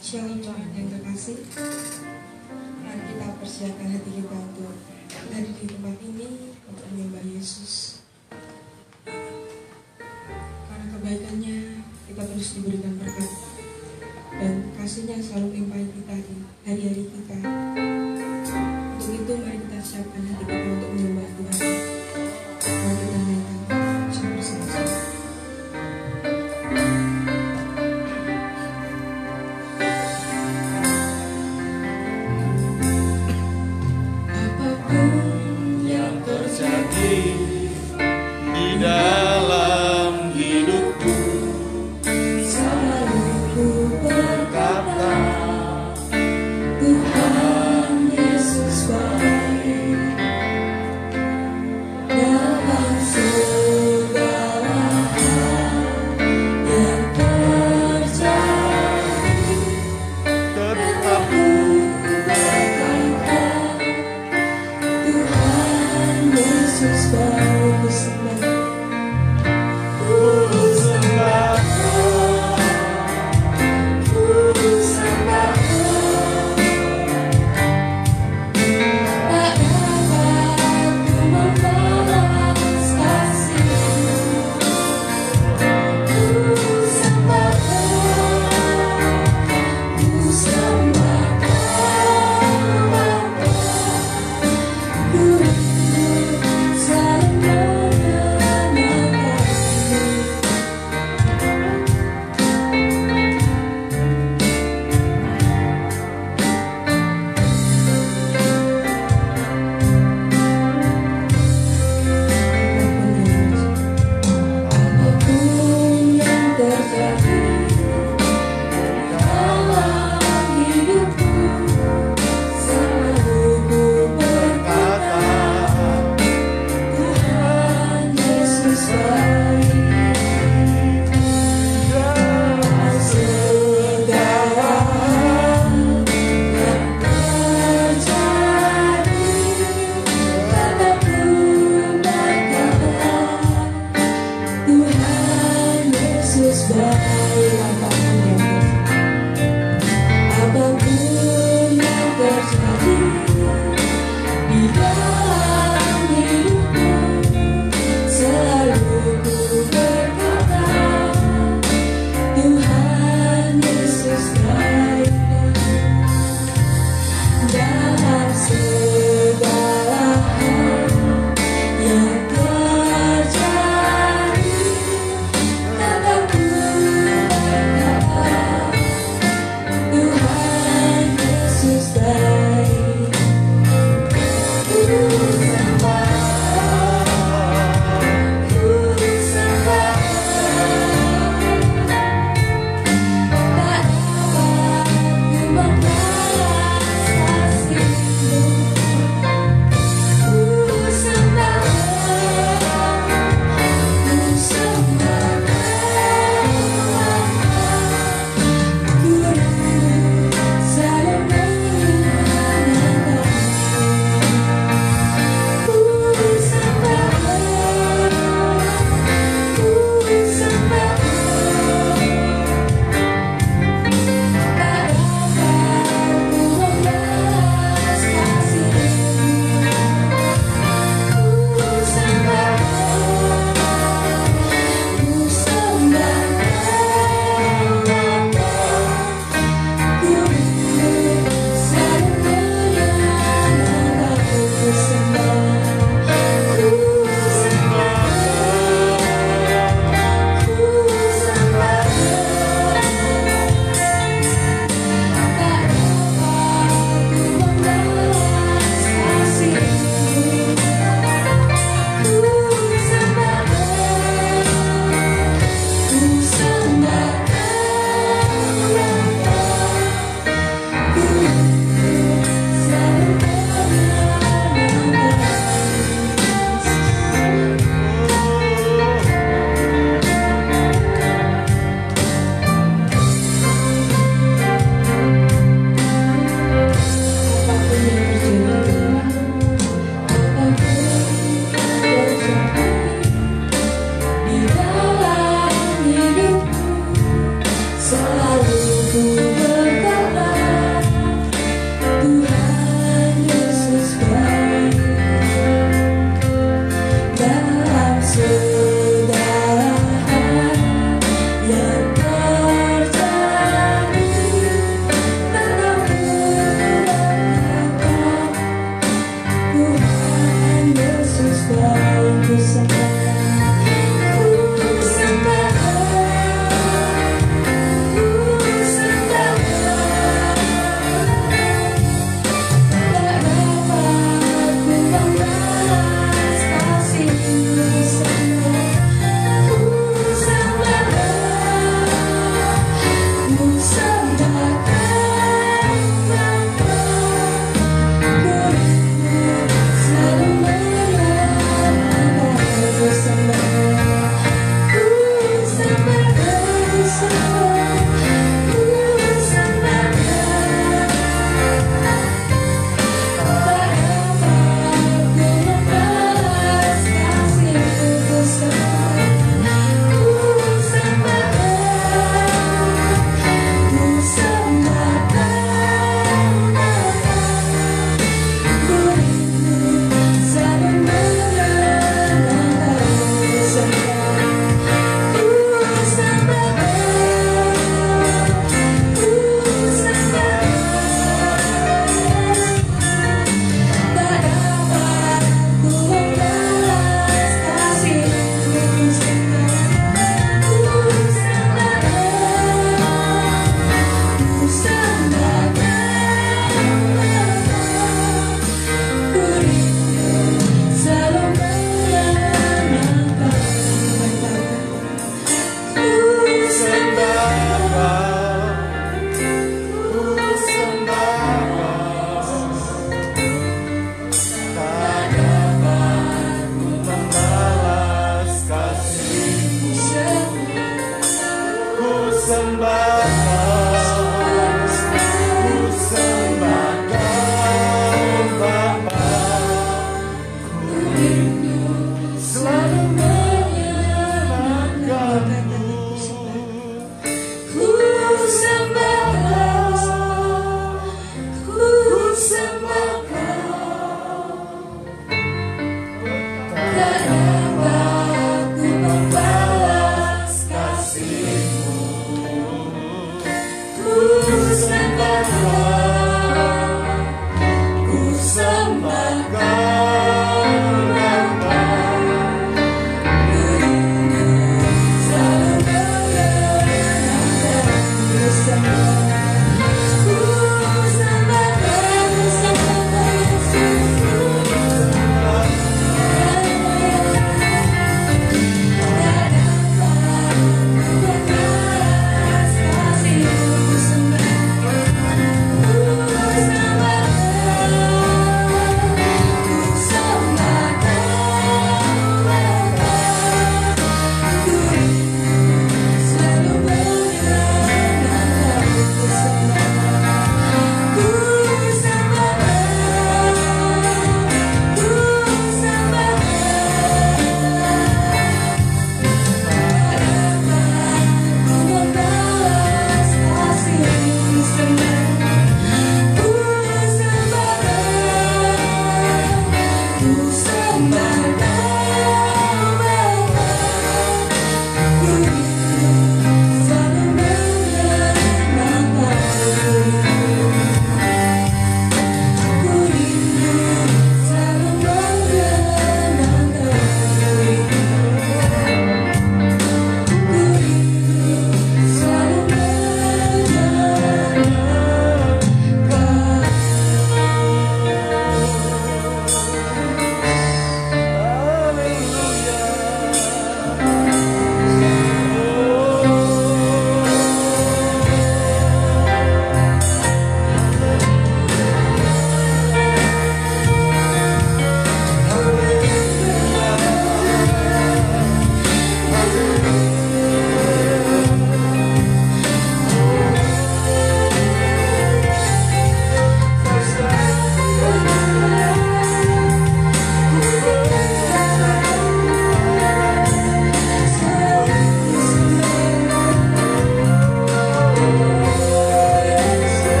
Shalom jemaat yang terkasih. Mari kita persiapkan hati kita untuk hadir di tempat ini untuk menyembah Yesus. Karena kebaikannya kita terus diberikan berkat dan kasihnya selalu melimpahi kita di hari-hari kita. Untuk itu mari kita siapkan hati kita untuk menyembah Tuhan. Mari kita naikkan bersama-sama. Dalam hidupku selalu ku berkata, Tuhan Yesus baik. Dalam segala hal yang terjadi, tetap ku berkata, Tuhan Yesus baik.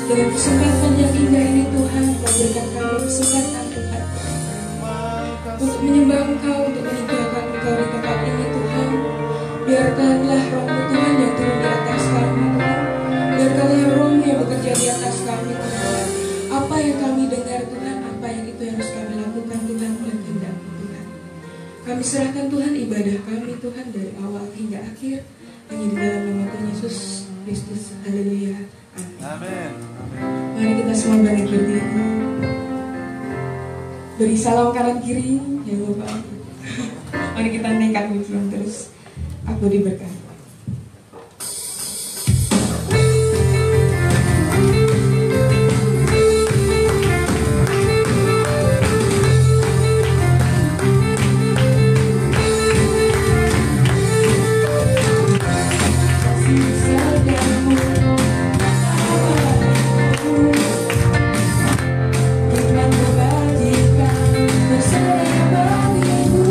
Dengan kesempatan yang indah ini Tuhan, Kau berikan kami kesempatan Tuhan untuk menyembah Engkau, untuk meninggalkan Engkau di tempat ini Tuhan. Biarkanlah Roh-Mu Tuhan yang turun di atas kami Tuhan. Biarkanlah Roh-Mu yang bekerja di atas kami Tuhan. Apa yang kami dengar Tuhan, apa yang itu yang harus kami lakukan Tuhan, dan tindakan Tuhan. Kami serahkan Tuhan ibadah kami Tuhan dari awal hingga akhir, hanya di dalam nama Tuhan Yesus Kristus. Haleluya. Amin. Mari kita semua bangkit berdiri. Beri salam kanan kiri, jangan lupa. Mari kita naikkan mikrofon terus. Aku diberkati. Bersama bagimu,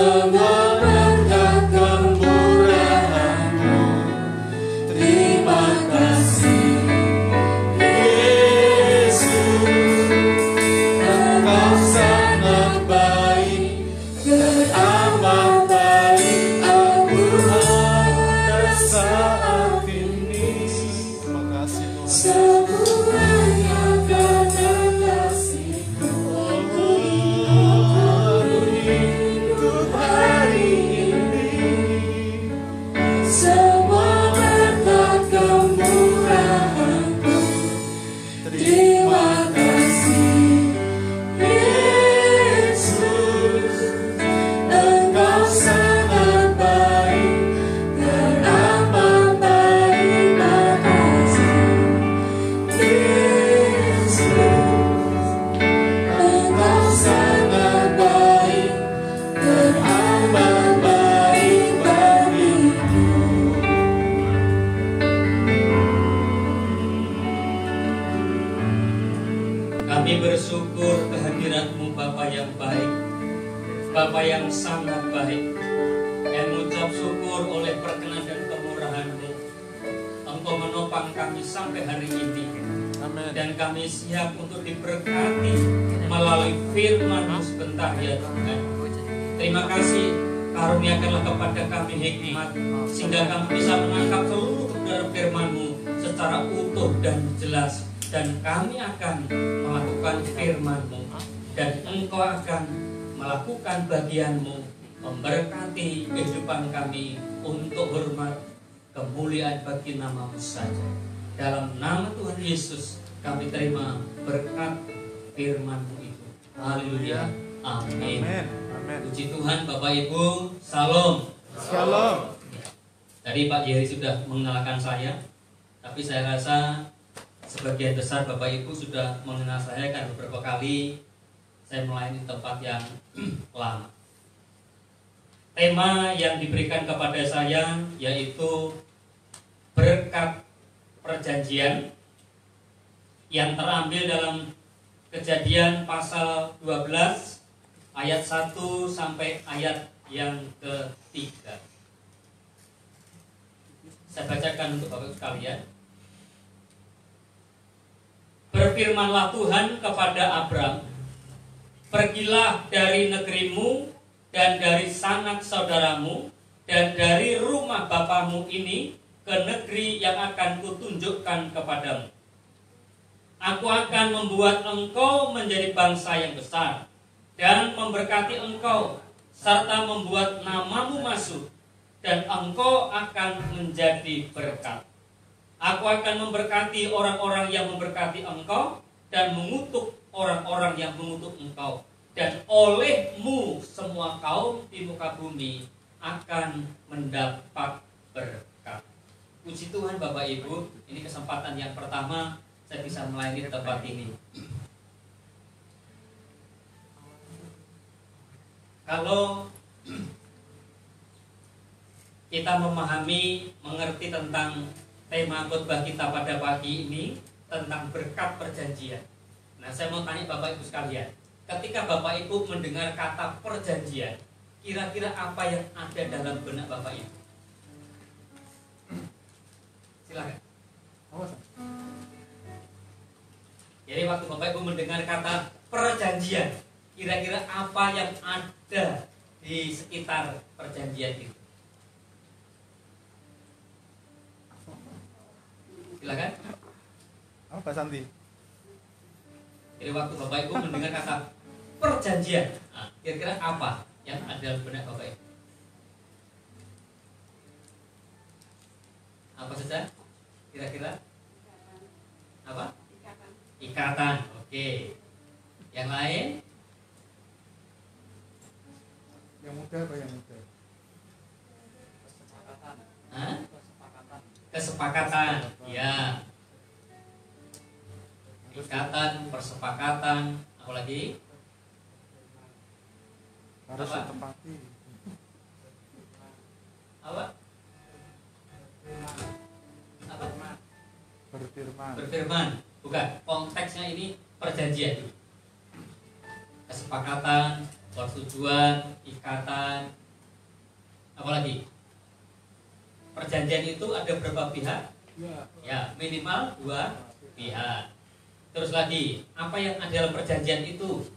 semua berkat kemurahan-Mu. Terima kasih Yesus, Engkau sangat baik, beramal baik aku ada saat ini. Terima kasih Tuhan. Semuanya karena kasih-Mu. Untuk hari ini Semua berkat kemurahan-Mu. Terima kasih Yesus, Engkau sangat baik, beramal baik. Makasih Yesus, Engkau sangat baik, beramal baik bagiku. Kami bersyukur kehadirat-Mu Bapa yang baik, Bapa yang sangat baik. Kami mengucap syukur oleh perkenan dan kemurahan-Mu. Engkau menopang kami sampai hari ini. Amin. Dan kami siap untuk diberkati melalui firman-Mu sebentar ya Tuhan. Terima kasih, karuniakanlah kepada kami hikmat, sehingga kami bisa menangkap seluruh kebenaran firman-Mu secara utuh dan jelas. Dan kami akan melakukan firman-Mu, dan Engkau akan melakukan bagian-Mu, memberkati kehidupan kami untuk hormat kemuliaan bagi nama-Mu saja. Dalam nama Tuhan Yesus kami terima berkat firman-Mu itu. Haleluya. Amin. Amin. Amin. Puji Tuhan, Bapak Ibu, Salam. Shalom. Tadi Pak Jerry sudah mengenalkan saya, tapi saya rasa sebagian besar Bapak Ibu sudah mengenal saya kan beberapa kali saya melayani tempat yang lama. Tema yang diberikan kepada saya yaitu berkat perjanjian, yang terambil dalam Kejadian pasal 12 ayat 1 sampai ayat yang ketiga. Saya bacakan untuk Bapak sekalian. Berfirmanlah Tuhan kepada Abram, pergilah dari negerimu dan dari sanak saudaramu dan dari rumah bapamu ini ke negeri yang akan kutunjukkan kepadamu. Aku akan membuat engkau menjadi bangsa yang besar dan memberkati engkau serta membuat namamu masuk, dan engkau akan menjadi berkat. Aku akan memberkati orang-orang yang memberkati engkau dan mengutuk orang-orang yang mengutuk engkau, dan olehmu semua kaum di muka bumi akan mendapat berkat. Puji Tuhan Bapak Ibu, ini kesempatan yang pertama saya bisa melayani tempat ini. Kalau kita memahami, mengerti tentang tema khotbah kita pada pagi ini tentang berkat perjanjian. Nah, saya mau tanya Bapak Ibu sekalian, ketika Bapak Ibu mendengar kata perjanjian, kira-kira apa yang ada dalam benak Bapak Ibu? Silakan. Jadi waktu Bapak Ibu mendengar kata perjanjian, kira-kira apa yang ada di sekitar perjanjian itu? Silakan. Apa Santi? Jadi waktu Bapak Ibu mendengar kata perjanjian, nah, kira-kira apa yang ada dalam benak Bapak Ibu? Apa saja? Kira-kira? Apa? Ikatan. Oke. Yang lain? Yang muda apa yang muda? Hah? Kesepakatan. Ya. Ikatan, persepakatan. Apa lagi? Harus Apa? ditepati. Apa? Apa? Berfirman. Berfirman. Bukan. Konteksnya ini perjanjian. Kesepakatan, persetujuan, ikatan, apalagi perjanjian itu ada berapa pihak? Ya, minimal 2 pihak. Terus lagi, apa yang ada dalam perjanjian itu?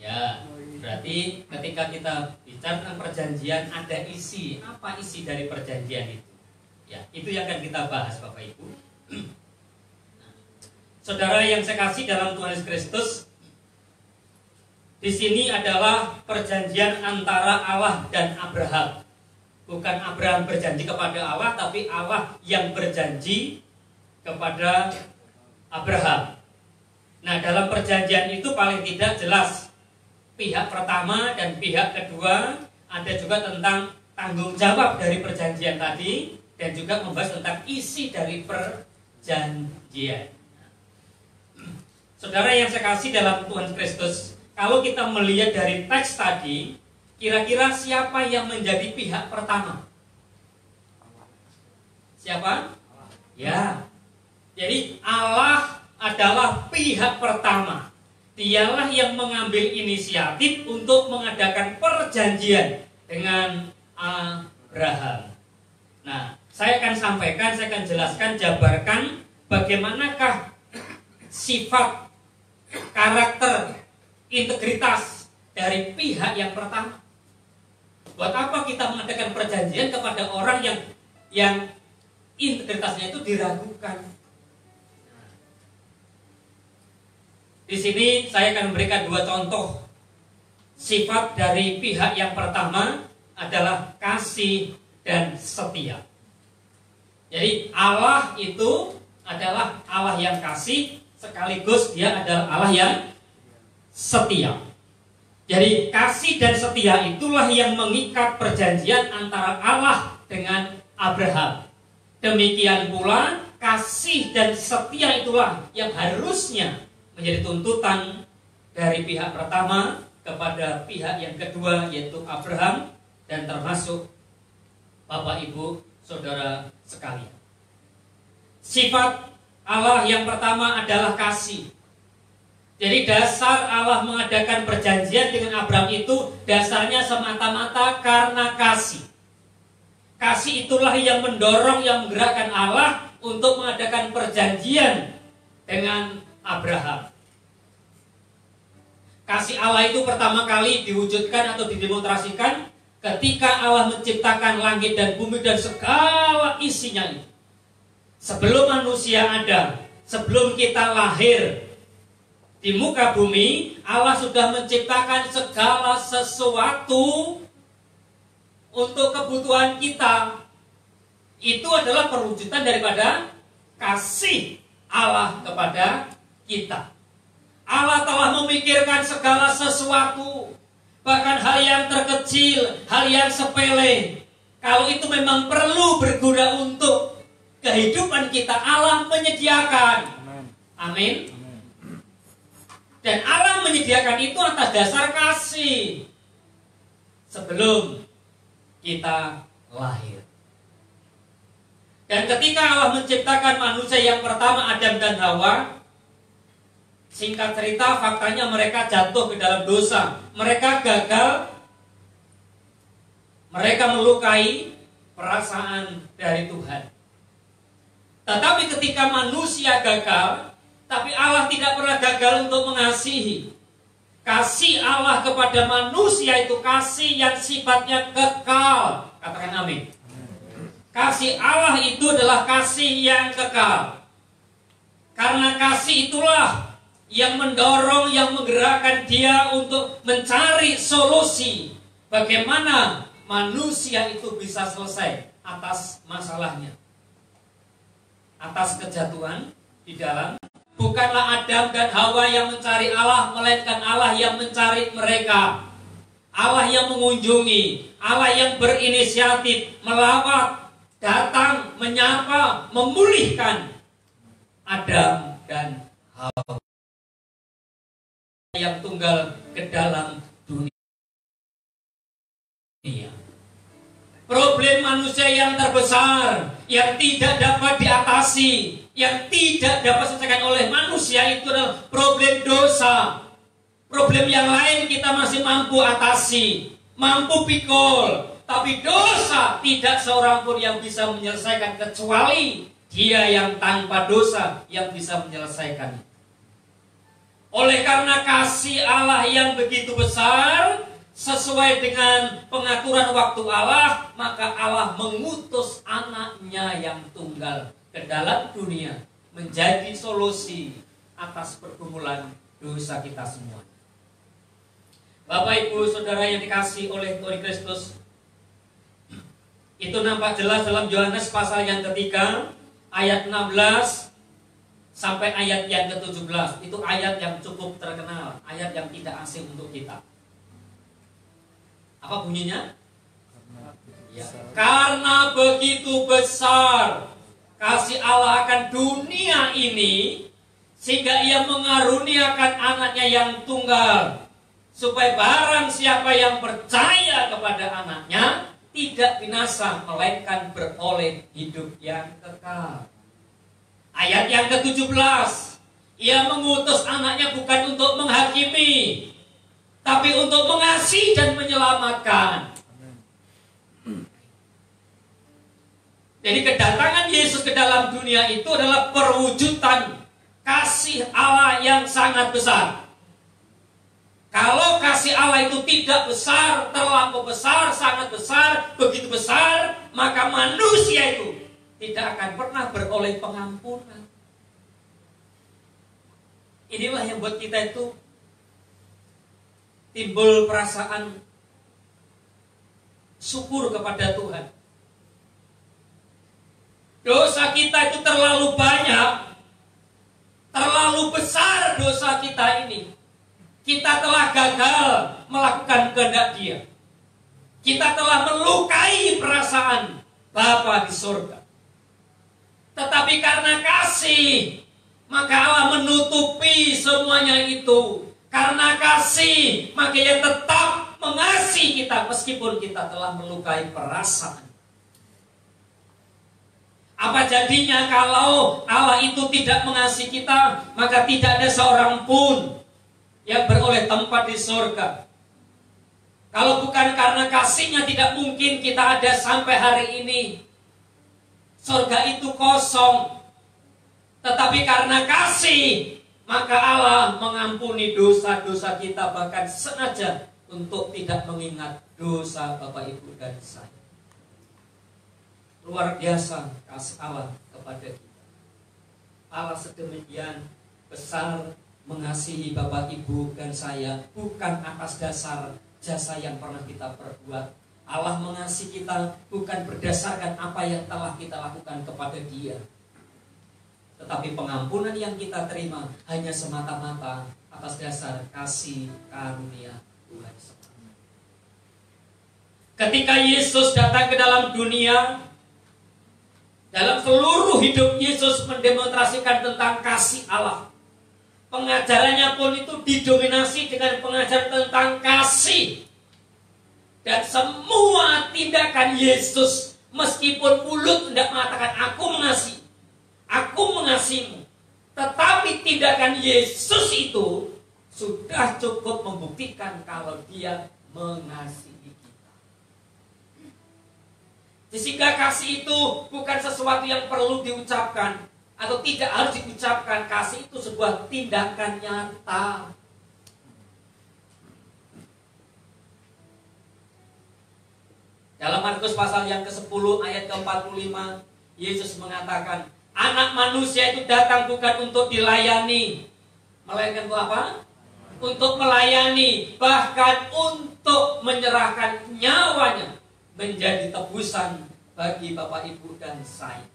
Ya, berarti ketika kita bicara tentang perjanjian ada isi. Apa isi dari perjanjian itu? Ya, itu yang akan kita bahas Bapak Ibu. Saudara yang saya kasih dalam Tuhan Yesus Kristus, di sini adalah perjanjian antara Allah dan Abraham. Bukan Abraham berjanji kepada Allah, tapi Allah yang berjanji kepada Abraham. Nah, dalam perjanjian itu paling tidak jelas pihak pertama dan pihak kedua, ada juga tentang tanggung jawab dari perjanjian tadi, dan juga membahas tentang isi dari perjanjian. Saudara yang saya kasih dalam Tuhan Kristus, kalau kita melihat dari teks tadi, kira-kira siapa yang menjadi pihak pertama? Siapa? Ya. Jadi Allah adalah pihak pertama. Dialah yang mengambil inisiatif untuk mengadakan perjanjian dengan Abraham. Nah, saya akan sampaikan, saya akan jelaskan, jabarkan bagaimanakah sifat, karakter, integritas dari pihak yang pertama. Buat apa kita mengadakan perjanjian kepada orang yang integritasnya itu diragukan? Di sini saya akan memberikan 2 contoh. Sifat dari pihak yang pertama adalah kasih dan setia. Jadi Allah itu adalah Allah yang kasih, sekaligus dia adalah Allah yang setia. Jadi kasih dan setia itulah yang mengikat perjanjian antara Allah dengan Abraham. Demikian pula kasih dan setia itulah yang harusnya menjadi tuntutan dari pihak pertama kepada pihak yang kedua, yaitu Abraham, dan termasuk Bapak Ibu Saudara sekalian. Sifat Allah yang pertama adalah kasih. Jadi dasar Allah mengadakan perjanjian dengan Abraham itu dasarnya semata-mata karena kasih. Kasih itulah yang mendorong, yang menggerakkan Allah untuk mengadakan perjanjian dengan Abraham. Kasih Allah itu pertama kali diwujudkan atau didemonstrasikan ketika Allah menciptakan langit dan bumi dan segala isinya itu. Sebelum manusia ada, sebelum kita lahir di muka bumi, Allah sudah menciptakan segala sesuatu untuk kebutuhan kita. Itu adalah perwujudan daripada kasih Allah kepada kita. Allah telah memikirkan segala sesuatu, bahkan hal yang terkecil, hal yang sepele. Kalau itu memang perlu berguna untuk kehidupan kita, Allah menyediakan. Amin. Dan Allah menyediakan itu atas dasar kasih sebelum kita lahir. Dan ketika Allah menciptakan manusia yang pertama, Adam dan Hawa, singkat cerita faktanya mereka jatuh ke dalam dosa. Mereka gagal, mereka melukai perasaan dari Tuhan. Tetapi ketika manusia gagal, tapi Allah tidak pernah gagal untuk mengasihi. Kasih Allah kepada manusia itu kasih yang sifatnya kekal. Katakan amin. Kasih Allah itu adalah kasih yang kekal. Karena kasih itulah yang mendorong, yang menggerakkan dia untuk mencari solusi. Bagaimana manusia itu bisa selesai atas masalahnya, atas kejatuhan di dalam. Bukanlah Adam dan Hawa yang mencari Allah, melainkan Allah yang mencari mereka. Allah yang mengunjungi, Allah yang berinisiatif, melawat, datang, menyapa, memulihkan Adam dan Hawa yang tunggal ke dalam dunia. Problem manusia yang terbesar, yang tidak dapat diatasi, yang tidak dapat diselesaikan oleh manusia itu adalah problem dosa. Problem yang lain kita masih mampu atasi, mampu pikul. Tapi dosa tidak seorang pun yang bisa menyelesaikan kecuali Dia yang tanpa dosa yang bisa menyelesaikan. Oleh karena kasih Allah yang begitu besar, sesuai dengan pengaturan waktu Allah, maka Allah mengutus anaknya yang tunggal ke dalam dunia menjadi solusi atas pergumulan dosa kita semua. Bapak, Ibu, Saudara yang dikasihi oleh Tuhan Kristus, itu nampak jelas dalam Yohanes pasal yang ketiga, ayat 16 sampai ayat yang ke-17. Itu ayat yang cukup terkenal, ayat yang tidak asing untuk kita. Apa bunyinya? Ya. Karena begitu besar kasih Allah akan dunia ini, sehingga Ia mengaruniakan anaknya yang tunggal, supaya barang siapa yang percaya kepada anaknya tidak binasa, melainkan beroleh hidup yang kekal. Ayat yang ke-17, Ia mengutus anaknya bukan untuk menghakimi, tapi untuk mengasihi dan menyelamatkan. Jadi kedatangan Yesus ke dalam dunia itu adalah perwujudan kasih Allah yang sangat besar. Kalau kasih Allah itu tidak besar, terlampau besar, sangat besar, begitu besar, maka manusia itu tidak akan pernah beroleh pengampunan. Inilah yang buat kita itu timbul perasaan syukur kepada Tuhan. Dosa kita itu terlalu banyak, terlalu besar dosa kita ini. Kita telah gagal melakukan kehendak Dia. Kita telah melukai perasaan Bapa di surga. Tetapi karena kasih, maka Allah menutupi semuanya itu. Karena kasih, maka Ia tetap mengasihi kita meskipun kita telah melukai perasaan. Apa jadinya kalau Allah itu tidak mengasihi kita, maka tidak ada seorang pun yang beroleh tempat di surga. Kalau bukan karena kasih-Nya, tidak mungkin kita ada sampai hari ini. Surga itu kosong. Tetapi karena kasih, maka Allah mengampuni dosa-dosa kita, bahkan sengaja untuk tidak mengingat dosa Bapak, Ibu, dan saya. Luar biasa kasih Allah kepada kita. Allah sedemikian besar mengasihi Bapak, Ibu, dan saya, bukan atas dasar jasa yang pernah kita perbuat. Allah mengasihi kita bukan berdasarkan apa yang telah kita lakukan kepada Dia, tetapi pengampunan yang kita terima hanya semata-mata atas dasar kasih karunia Tuhan. Ketika Yesus datang ke dalam dunia, dalam seluruh hidup Yesus mendemonstrasikan tentang kasih Allah. Pengajarannya pun itu didominasi dengan pengajaran tentang kasih. Dan semua tindakan Yesus, meskipun mulut tidak mengatakan aku mengasihimu, tetapi tindakan Yesus itu sudah cukup membuktikan kalau Dia mengasihi kita. Sehingga kasih itu bukan sesuatu yang perlu diucapkan atau tidak harus diucapkan. Kasih itu sebuah tindakan nyata. Dalam Markus pasal yang ke-10 ayat ke-45, Yesus mengatakan, anak manusia itu datang bukan untuk dilayani, melainkan untuk apa? Untuk melayani, bahkan untuk menyerahkan nyawanya menjadi tebusan bagi Bapak, Ibu, dan saya.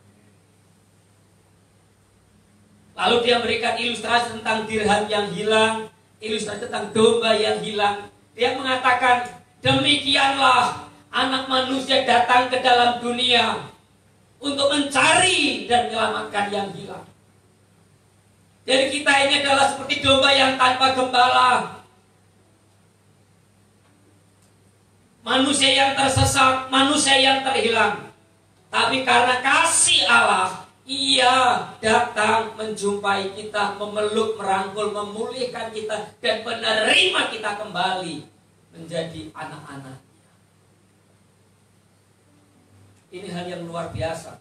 Lalu Dia memberikan ilustrasi tentang dirham yang hilang, ilustrasi tentang domba yang hilang. Dia mengatakan, demikianlah Anak manusia datang ke dalam dunia untuk mencari dan menyelamatkan yang hilang. Jadi kita ini adalah seperti domba yang tanpa gembala. Manusia yang tersesat, manusia yang terhilang. Tapi karena kasih Allah Ia datang menjumpai kita, memeluk, merangkul, memulihkan kita, dan menerima kita kembali menjadi anak-anak. Ini hal yang luar biasa.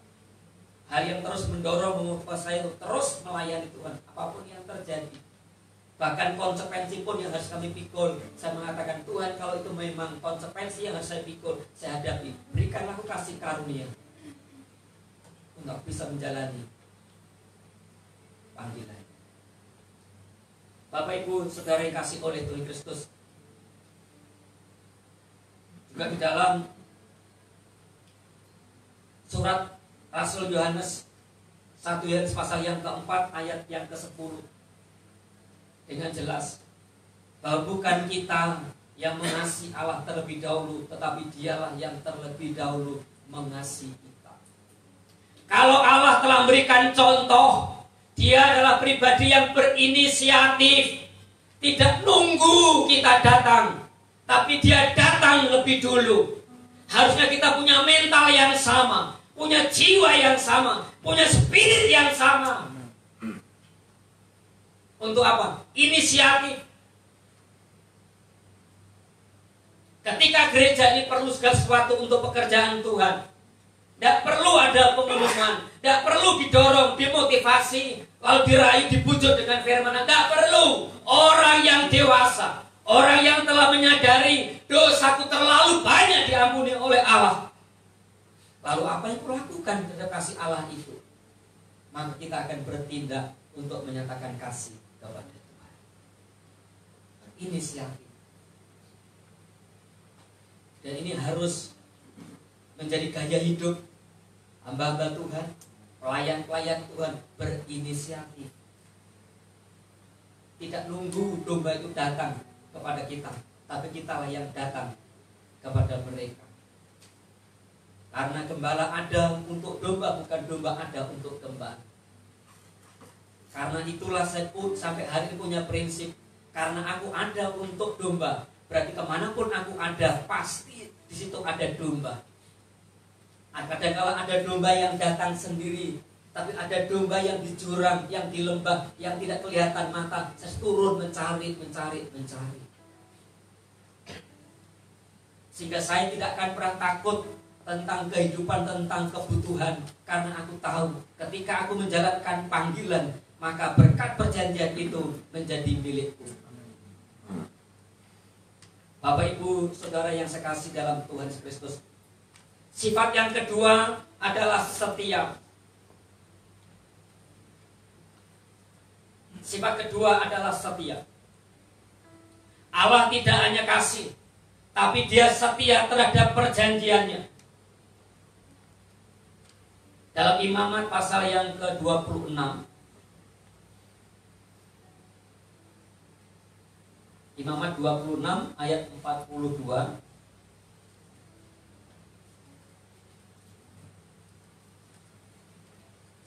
Hal yang terus mendorong, mengubah saya untuk terus melayani Tuhan, apapun yang terjadi. Bahkan konsekuensi pun yang harus kami pikul. Saya mengatakan, Tuhan, kalau itu memang konsekuensi yang harus saya pikul, saya hadapi. Berikanlah aku kasih karunia untuk bisa menjalani panggilan. Bapak Ibu Saudara yang kasih oleh Tuhan Kristus, juga di dalam surat Rasul Yohanes 1 Yohanes pasal yang keempat ayat yang ke-10 dengan jelas bahwa bukan kita yang mengasihi Allah terlebih dahulu, tetapi Dialah yang terlebih dahulu mengasihi kita. Kalau Allah telah memberikan contoh, Dia adalah pribadi yang berinisiatif, tidak nunggu kita datang, tapi Dia datang lebih dulu. Harusnya kita punya mental yang sama, punya jiwa yang sama, punya spirit yang sama. Untuk apa? Inisiatif. Ketika gereja ini perlu segala sesuatu untuk pekerjaan Tuhan, tidak perlu ada pengumuman, tidak perlu didorong, dimotivasi, lalu dirayu, dibujuk dengan firman. Tidak perlu. Orang yang dewasa, orang yang telah menyadari dosaku terlalu banyak diampuni oleh Allah, lalu apa yang kulakukan terhadap kasih Allah itu? Maka kita akan bertindak untuk menyatakan kasih kepada Tuhan. Inisiatif. Dan ini harus menjadi gaya hidup hamba-hamba Tuhan, pelayan-pelayan Tuhan, berinisiatif. Tidak nunggu domba itu datang kepada kita, tapi kitalah yang datang kepada mereka. Karena gembala ada untuk domba, bukan domba ada untuk gembala. Karena itulah saya pun sampai hari ini punya prinsip, karena aku ada untuk domba, berarti kemanapun aku ada, pasti di situ ada domba. Kadang-kala ada domba yang datang sendiri, tapi ada domba yang di jurang, yang di lembah, yang tidak kelihatan mata. Saya turun mencari. Sehingga saya tidak akan pernah takut tentang kehidupan, tentang kebutuhan, karena aku tahu ketika aku menjalankan panggilan, maka berkat perjanjian itu menjadi milikku. Bapak Ibu Saudara yang saya kasih dalam Tuhan Yesus Kristus, sifat yang kedua adalah setia. Sifat kedua adalah setia. Allah tidak hanya kasih, tapi Dia setia terhadap perjanjiannya. Dalam Imamat pasal yang ke-26, Imamat 26 ayat 42,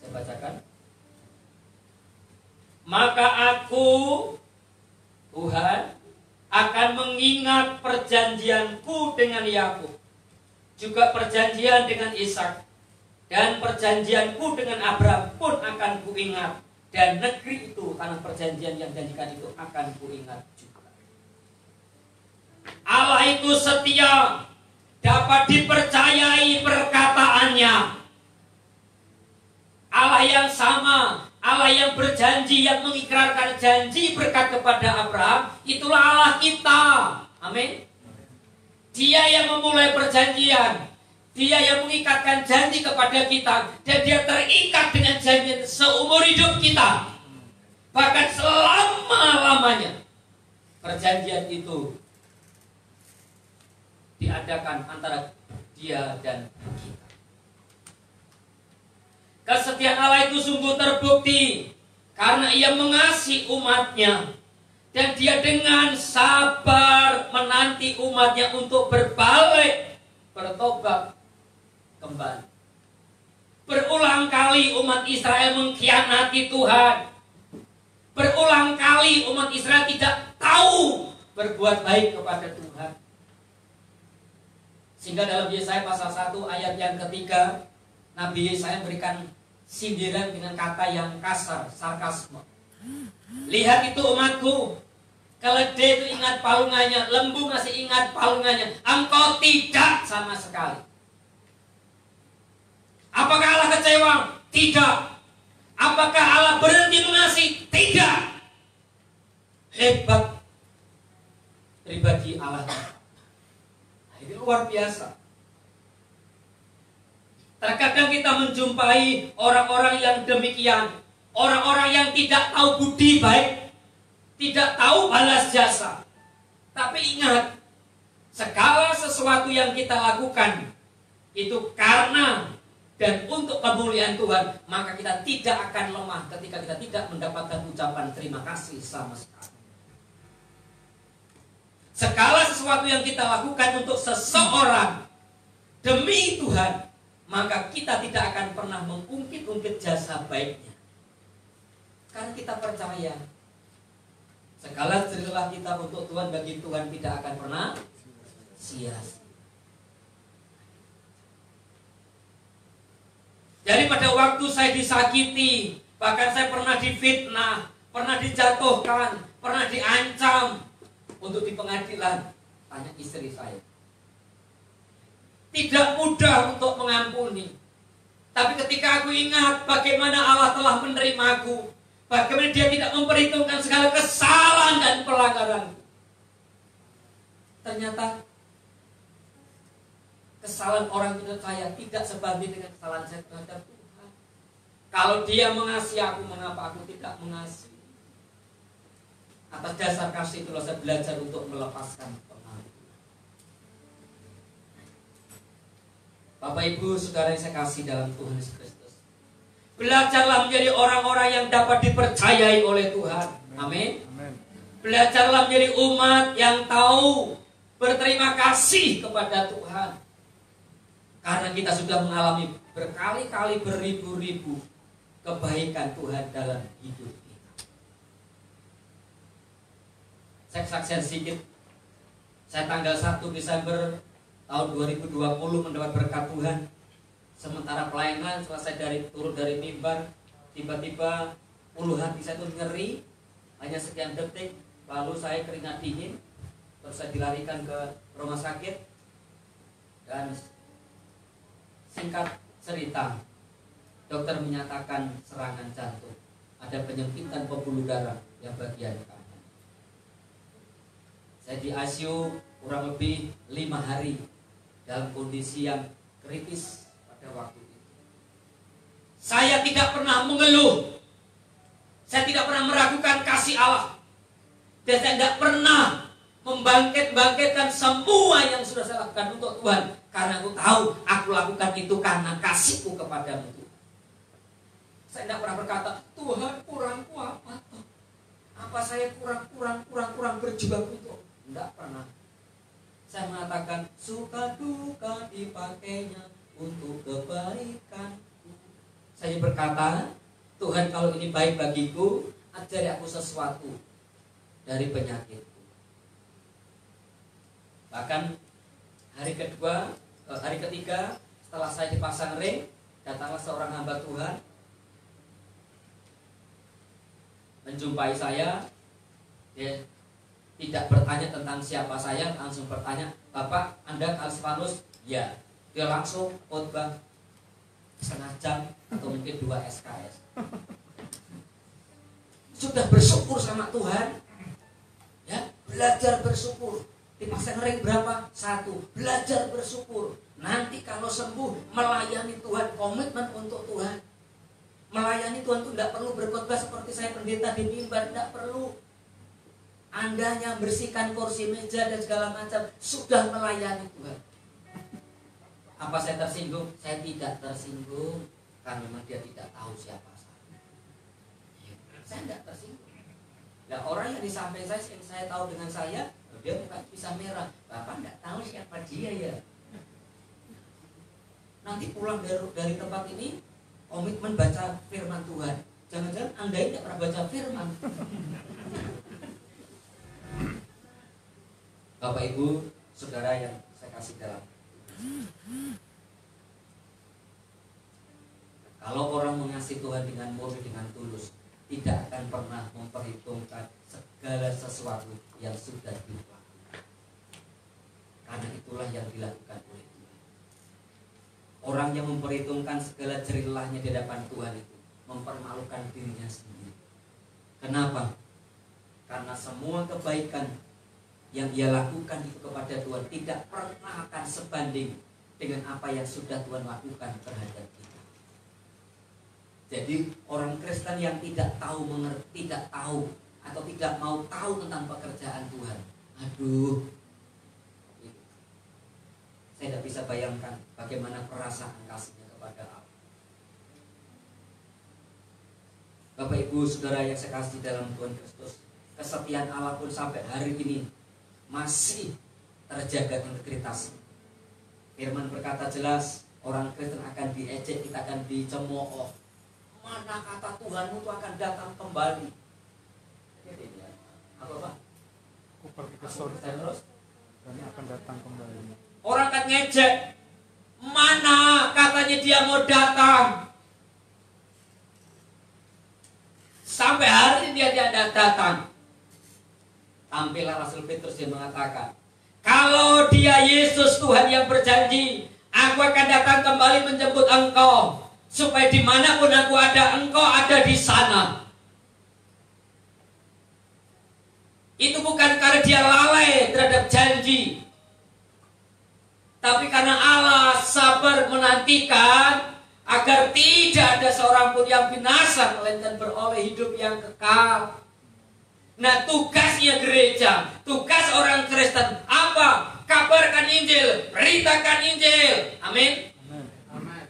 saya bacakan. Maka aku, Tuhan, akan mengingat perjanjianku dengan Yakub, juga perjanjian dengan Ishak, dan perjanjianku dengan Abraham pun akan kuingat, dan negeri itu, tanah perjanjian yang janjikan itu akan kuingat juga. Allah itu setia, dapat dipercayai perkataannya. Allah yang sama, Allah yang berjanji, yang mengikrarkan janji berkat kepada Abraham, itulah Allah kita. Amin. Dia yang memulai perjanjian, Dia yang mengikatkan janji kepada kita, dan Dia terikat dengan janji seumur hidup kita, bahkan selama-lamanya. Perjanjian itu diadakan antara Dia dan kita. Kesetiaan Allah itu sungguh terbukti karena Ia mengasihi umatnya, dan Dia dengan sabar menanti umatnya untuk berbalik, bertobat kembali. Berulang kali umat Israel mengkhianati Tuhan. Berulang kali umat Israel tidak tahu berbuat baik kepada Tuhan. Sehingga dalam Yesaya pasal 1 ayat yang ketiga, Nabi Yesaya memberikan sindiran dengan kata yang kasar, sarkasme. Lihat itu umatku, keledai itu ingat palungannya, lembu masih ingat palungannya, engkau tidak sama sekali. Apakah Allah kecewa? Tidak. Apakah Allah berhenti mengasihi? Tidak. Hebat pribadi Allah. Nah, ini luar biasa. Terkadang kita menjumpai orang-orang yang demikian, orang-orang yang tidak tahu budi baik, tidak tahu balas jasa. Tapi ingat, segala sesuatu yang kita lakukan itu karena dan untuk kemuliaan Tuhan, maka kita tidak akan lemah ketika kita tidak mendapatkan ucapan terima kasih sama sekali. Segala sesuatu yang kita lakukan untuk seseorang demi Tuhan, maka kita tidak akan pernah mengungkit-ungkit jasa baiknya. Karena kita percaya segala jerih kita untuk Tuhan, bagi Tuhan tidak akan pernah sia-sia. Jadi pada waktu saya disakiti, bahkan saya pernah difitnah, pernah dijatuhkan, pernah diancam untuk di pengadilan, tanya istri saya. Tidak mudah untuk mengampuni. Tapi ketika aku ingat bagaimana Allah telah menerimaku, bagaimana Dia tidak memperhitungkan segala kesalahan dan pelanggaran, ternyata kesalahan orang terhadap saya tidak sebanding dengan kesalahan saya terhadap Tuhan. Kalau Dia mengasihi aku, mengapa aku tidak mengasihi? Atas dasar kasih itulah saya belajar untuk melepaskan pengaruh. Bapak Ibu Saudara yang saya kasih dalam Tuhan Yesus Kristus, belajarlah menjadi orang-orang yang dapat dipercayai oleh Tuhan. Amin. Belajarlah menjadi umat yang tahu berterima kasih kepada Tuhan. Karena kita sudah mengalami berkali-kali, beribu-ribu kebaikan Tuhan dalam hidup kita. Saya kesaksian sedikit. Saya tanggal 1 Desember tahun 2020 mendapat berkat Tuhan. Sementara pelayanan, selesai turun dari mimbar, tiba-tiba ulu hati saya itu nyeri, hanya sekian detik, lalu saya keringat dingin, terus saya dilarikan ke rumah sakit, dan singkat cerita, dokter menyatakan serangan jantung, ada penyempitan pembuluh darah yang bagian kanan. Saya di ICU kurang lebih 5 hari dalam kondisi yang kritis pada waktu itu. Saya tidak pernah mengeluh, saya tidak pernah meragukan kasih Allah, dan saya tidak pernah membangkit-bangkitkan semua yang sudah saya lakukan untuk Tuhan. Karena aku tahu aku lakukan itu karena kasihku kepadamu. Saya tidak pernah berkata, Tuhan kurangku apa? Apa saya kurang berjuang untuk? Tidak pernah. Saya mengatakan suka duka dipakainya untuk kebaikan. Saya berkata, Tuhan kalau ini baik bagiku, ajari aku sesuatu dari penyakitku. Bahkan hari ketiga setelah saya dipasang ring, datanglah seorang hamba Tuhan menjumpai saya. Dia tidak bertanya tentang siapa saya, langsung bertanya, Bapak, Anda Kalsifanus? Ya. Dia langsung khotbah setengah jam atau mungkin 2 SKS. Sudah bersyukur sama Tuhan, ya, belajar bersyukur. Dipasang ring berapa? 1. Belajar bersyukur. Nanti kalau sembuh, melayani Tuhan, komitmen untuk Tuhan. Melayani Tuhan itu tidak perlu berkhotbah seperti saya pendeta di mimbar, tidak perlu. Anda yang bersihkan kursi meja dan segala macam, sudah melayani Tuhan. Apa saya tersinggung? Saya tidak tersinggung, karena memang dia tidak tahu siapa saya. Saya tidak tersinggung. Nah, orang yang di samping saya, yang saya tahu dengan saya, dia bukan bisa merah. Bapak tidak tahu siapa dia ya. Nanti pulang dari tempat ini, komitmen baca firman Tuhan. Jangan-jangan Anda tidak pernah baca firman. Bapak Ibu Saudara yang saya kasih dalam, Kalau orang mengasihi Tuhan dengan murni, dengan tulus, tidak akan pernah memperhitungkan segala sesuatu yang sudah dilakukan. Karena itulah yang dilakukan oleh Tuhan. Orang yang memperhitungkan segala jerilahnya di hadapan Tuhan itu mempermalukan dirinya sendiri. Kenapa? Karena semua kebaikan yang dia lakukan itu kepada Tuhan tidak pernah akan sebanding dengan apa yang sudah Tuhan lakukan terhadap kita. Jadi orang Kristen yang tidak tahu mengerti, tidak tahu atau tidak mau tahu tentang pekerjaan Tuhan, aduh, saya tidak bisa bayangkan bagaimana perasaan kasihnya kepada Allah. Bapak Ibu Saudara yang saya kasih dalam Tuhan Kristus, kesetiaan Allah pun sampai hari ini masih terjaga integritas. Firman berkata jelas, orang Kristen akan diejek, kita akan dicemooh. Mana kata Tuhanmu itu akan datang kembali? Apa Pak? Aku pergi ke surga Terus dan akan datang kembali. orang akan ngejek. Mana katanya dia mau datang? Sampai hari ini dia tidak datang. Tampillah Rasul Petrus yang mengatakan, kalau dia Yesus Tuhan yang berjanji, aku akan datang kembali menjemput engkau, supaya dimanapun aku ada, engkau ada di sana. Itu bukan karena dia lalai terhadap janji, tapi karena Allah sabar menantikan agar tidak ada seorang pun yang binasa, melainkan beroleh hidup yang kekal. Nah, tugasnya gereja, tugas orang Kristen apa? Kabarkan Injil, beritakan Injil. Amin. Amin.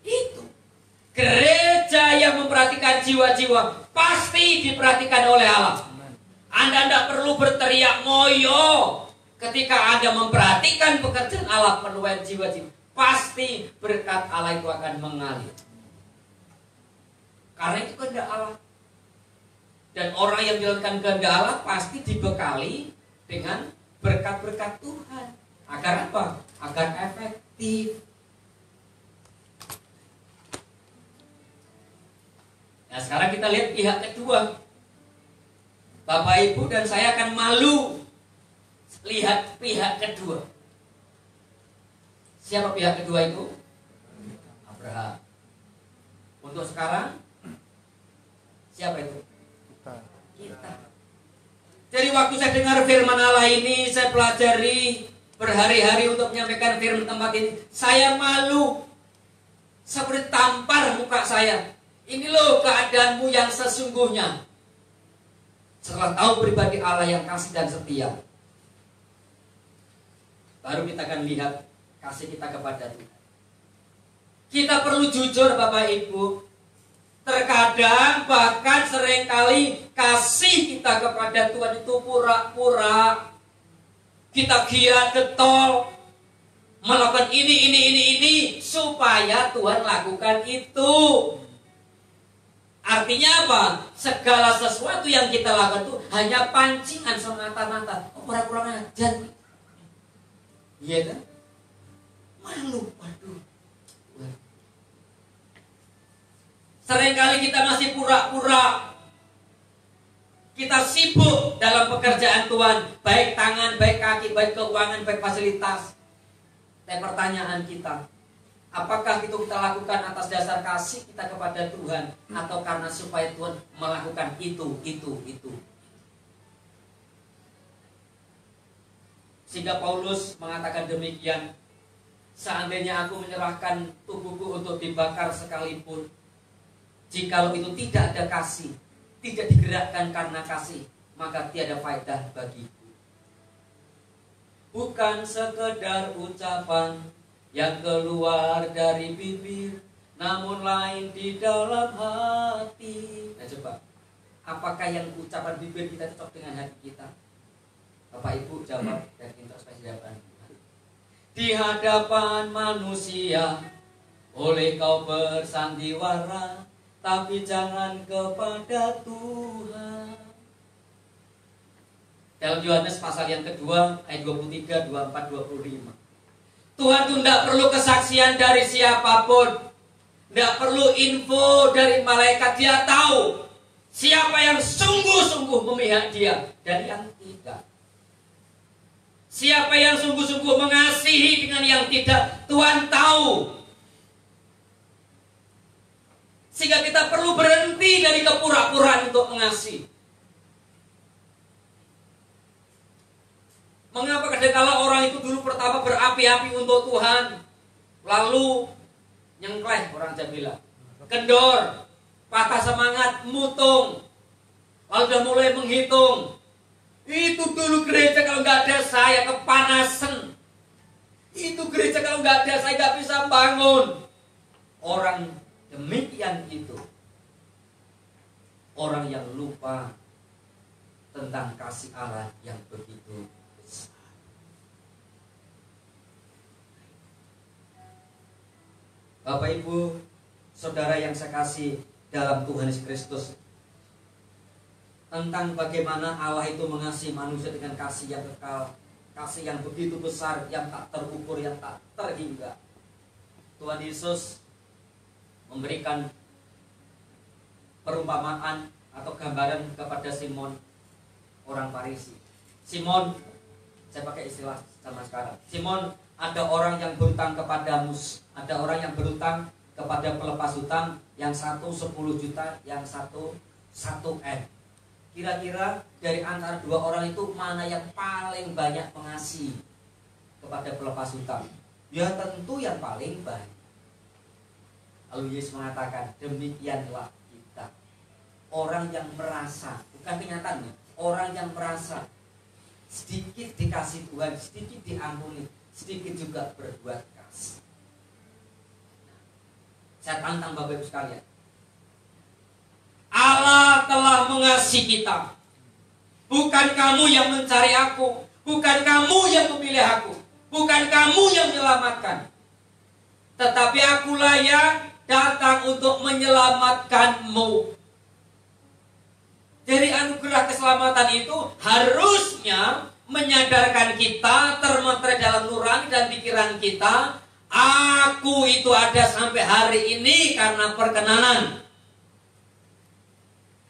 Itu gereja yang memperhatikan jiwa-jiwa pasti diperhatikan oleh Allah. Anda tidak perlu berteriak ngoyo ketika Anda memperhatikan pekerjaan Allah penuhan jiwa-jiwa. Pasti berkat Allah itu akan mengalir. Karena itu kehendak Allah. Dan orang yang menjalankan kehendak Allah pasti dibekali dengan berkat-berkat Tuhan. Agar apa? Agar efektif. Nah, sekarang kita lihat pihak kedua. Bapak Ibu dan saya akan malu lihat pihak kedua. Siapa pihak kedua itu? Abraham. Untuk sekarang siapa itu? Kita. Jadi waktu saya dengar firman Allah ini, saya pelajari berhari-hari untuk menyampaikan firman tempat ini. Saya malu, seperti tampar muka saya. Ini loh keadaanmu yang sesungguhnya. Setelah tahu pribadi Allah yang kasih dan setia, baru kita akan lihat kasih kita kepada Tuhan. Kita perlu jujur Bapak Ibu. Terkadang bahkan seringkali kasih kita kepada Tuhan itu pura-pura. Kita giat getol melakukan ini supaya Tuhan lakukan itu. Artinya apa? Segala sesuatu yang kita lakukan itu hanya pancingan semata-mata. Pura-pura ngajar. Iya kan? Malu, waduh. Seringkali kita masih pura-pura. Kita sibuk dalam pekerjaan Tuhan, baik tangan, baik kaki, baik keuangan, baik fasilitas. Dan pertanyaan kita, apakah itu kita lakukan atas dasar kasih kita kepada Tuhan, atau karena supaya Tuhan melakukan itu. Sehingga Paulus mengatakan demikian, seandainya aku menyerahkan tubuhku untuk dibakar sekalipun, jikalau itu tidak ada kasih, tidak digerakkan karena kasih, maka tiada faedah bagiku. Bukan sekedar ucapan yang keluar dari bibir, namun lain di dalam hati. Nah coba, apakah yang ucapan bibir kita cocok dengan hati kita? Bapak Ibu jawab dan introspeksi jawaban. Di hadapan manusia, oleh kau bersandiwara, tapi jangan kepada Tuhan. Dalam Yohanes pasal yang kedua ayat 23, 24, 25. Tuhan itu tidak perlu kesaksian dari siapapun, Tidak perlu info dari malaikat, dia tahu siapa yang sungguh-sungguh memihak dia dan yang tidak. Siapa yang sungguh-sungguh mengasihi dengan yang tidak, Tuhan tahu. Sehingga kita perlu berhenti dari kepura-puraan untuk mengasihi. Mengapa kadang-kala orang itu dulu pertama berapi-api untuk Tuhan, lalu nyengkleh, orang Jawa bilang, kendor, patah semangat, mutung, lalu sudah mulai menghitung. Itu dulu gereja kalau nggak ada saya kepanasan. Itu gereja kalau nggak ada saya nggak bisa bangun. Orang demikian itu orang yang lupa tentang kasih Allah yang begitu besar. Bapak Ibu, saudara yang saya kasih dalam Tuhan Yesus Kristus, tentang bagaimana Allah itu mengasihi manusia dengan kasih yang kekal, kasih yang begitu besar, yang tak terukur, yang tak terhingga. Tuhan Yesus memberikan perumpamaan atau gambaran kepada Simon, orang Farisi. Simon, saya pakai istilah zaman sekarang. Simon, ada orang yang berutang kepada ada orang yang berutang kepada pelepas hutang, yang satu 10 juta, yang satu 1 M. Kira-kira dari antara dua orang itu mana yang paling banyak mengasihi kepada pelepas hutang? Ya tentu yang paling baik. Lalu Yesus mengatakan, demikianlah kita. Orang yang merasa, bukan kenyataannya, orang yang merasa sedikit dikasih Tuhan, sedikit diampuni, sedikit juga berbuat kasih. Saya tantang Bapak Ibu sekalian, Allah telah mengasihi kita. Bukan kamu yang mencari aku, bukan kamu yang memilih aku, bukan kamu yang menyelamatkan, tetapi akulah yang datang untuk menyelamatkanmu. Jadi anugerah keselamatan itu harusnya menyadarkan kita, termeter dalam nurani dan pikiran kita, aku itu ada sampai hari ini karena perkenanan.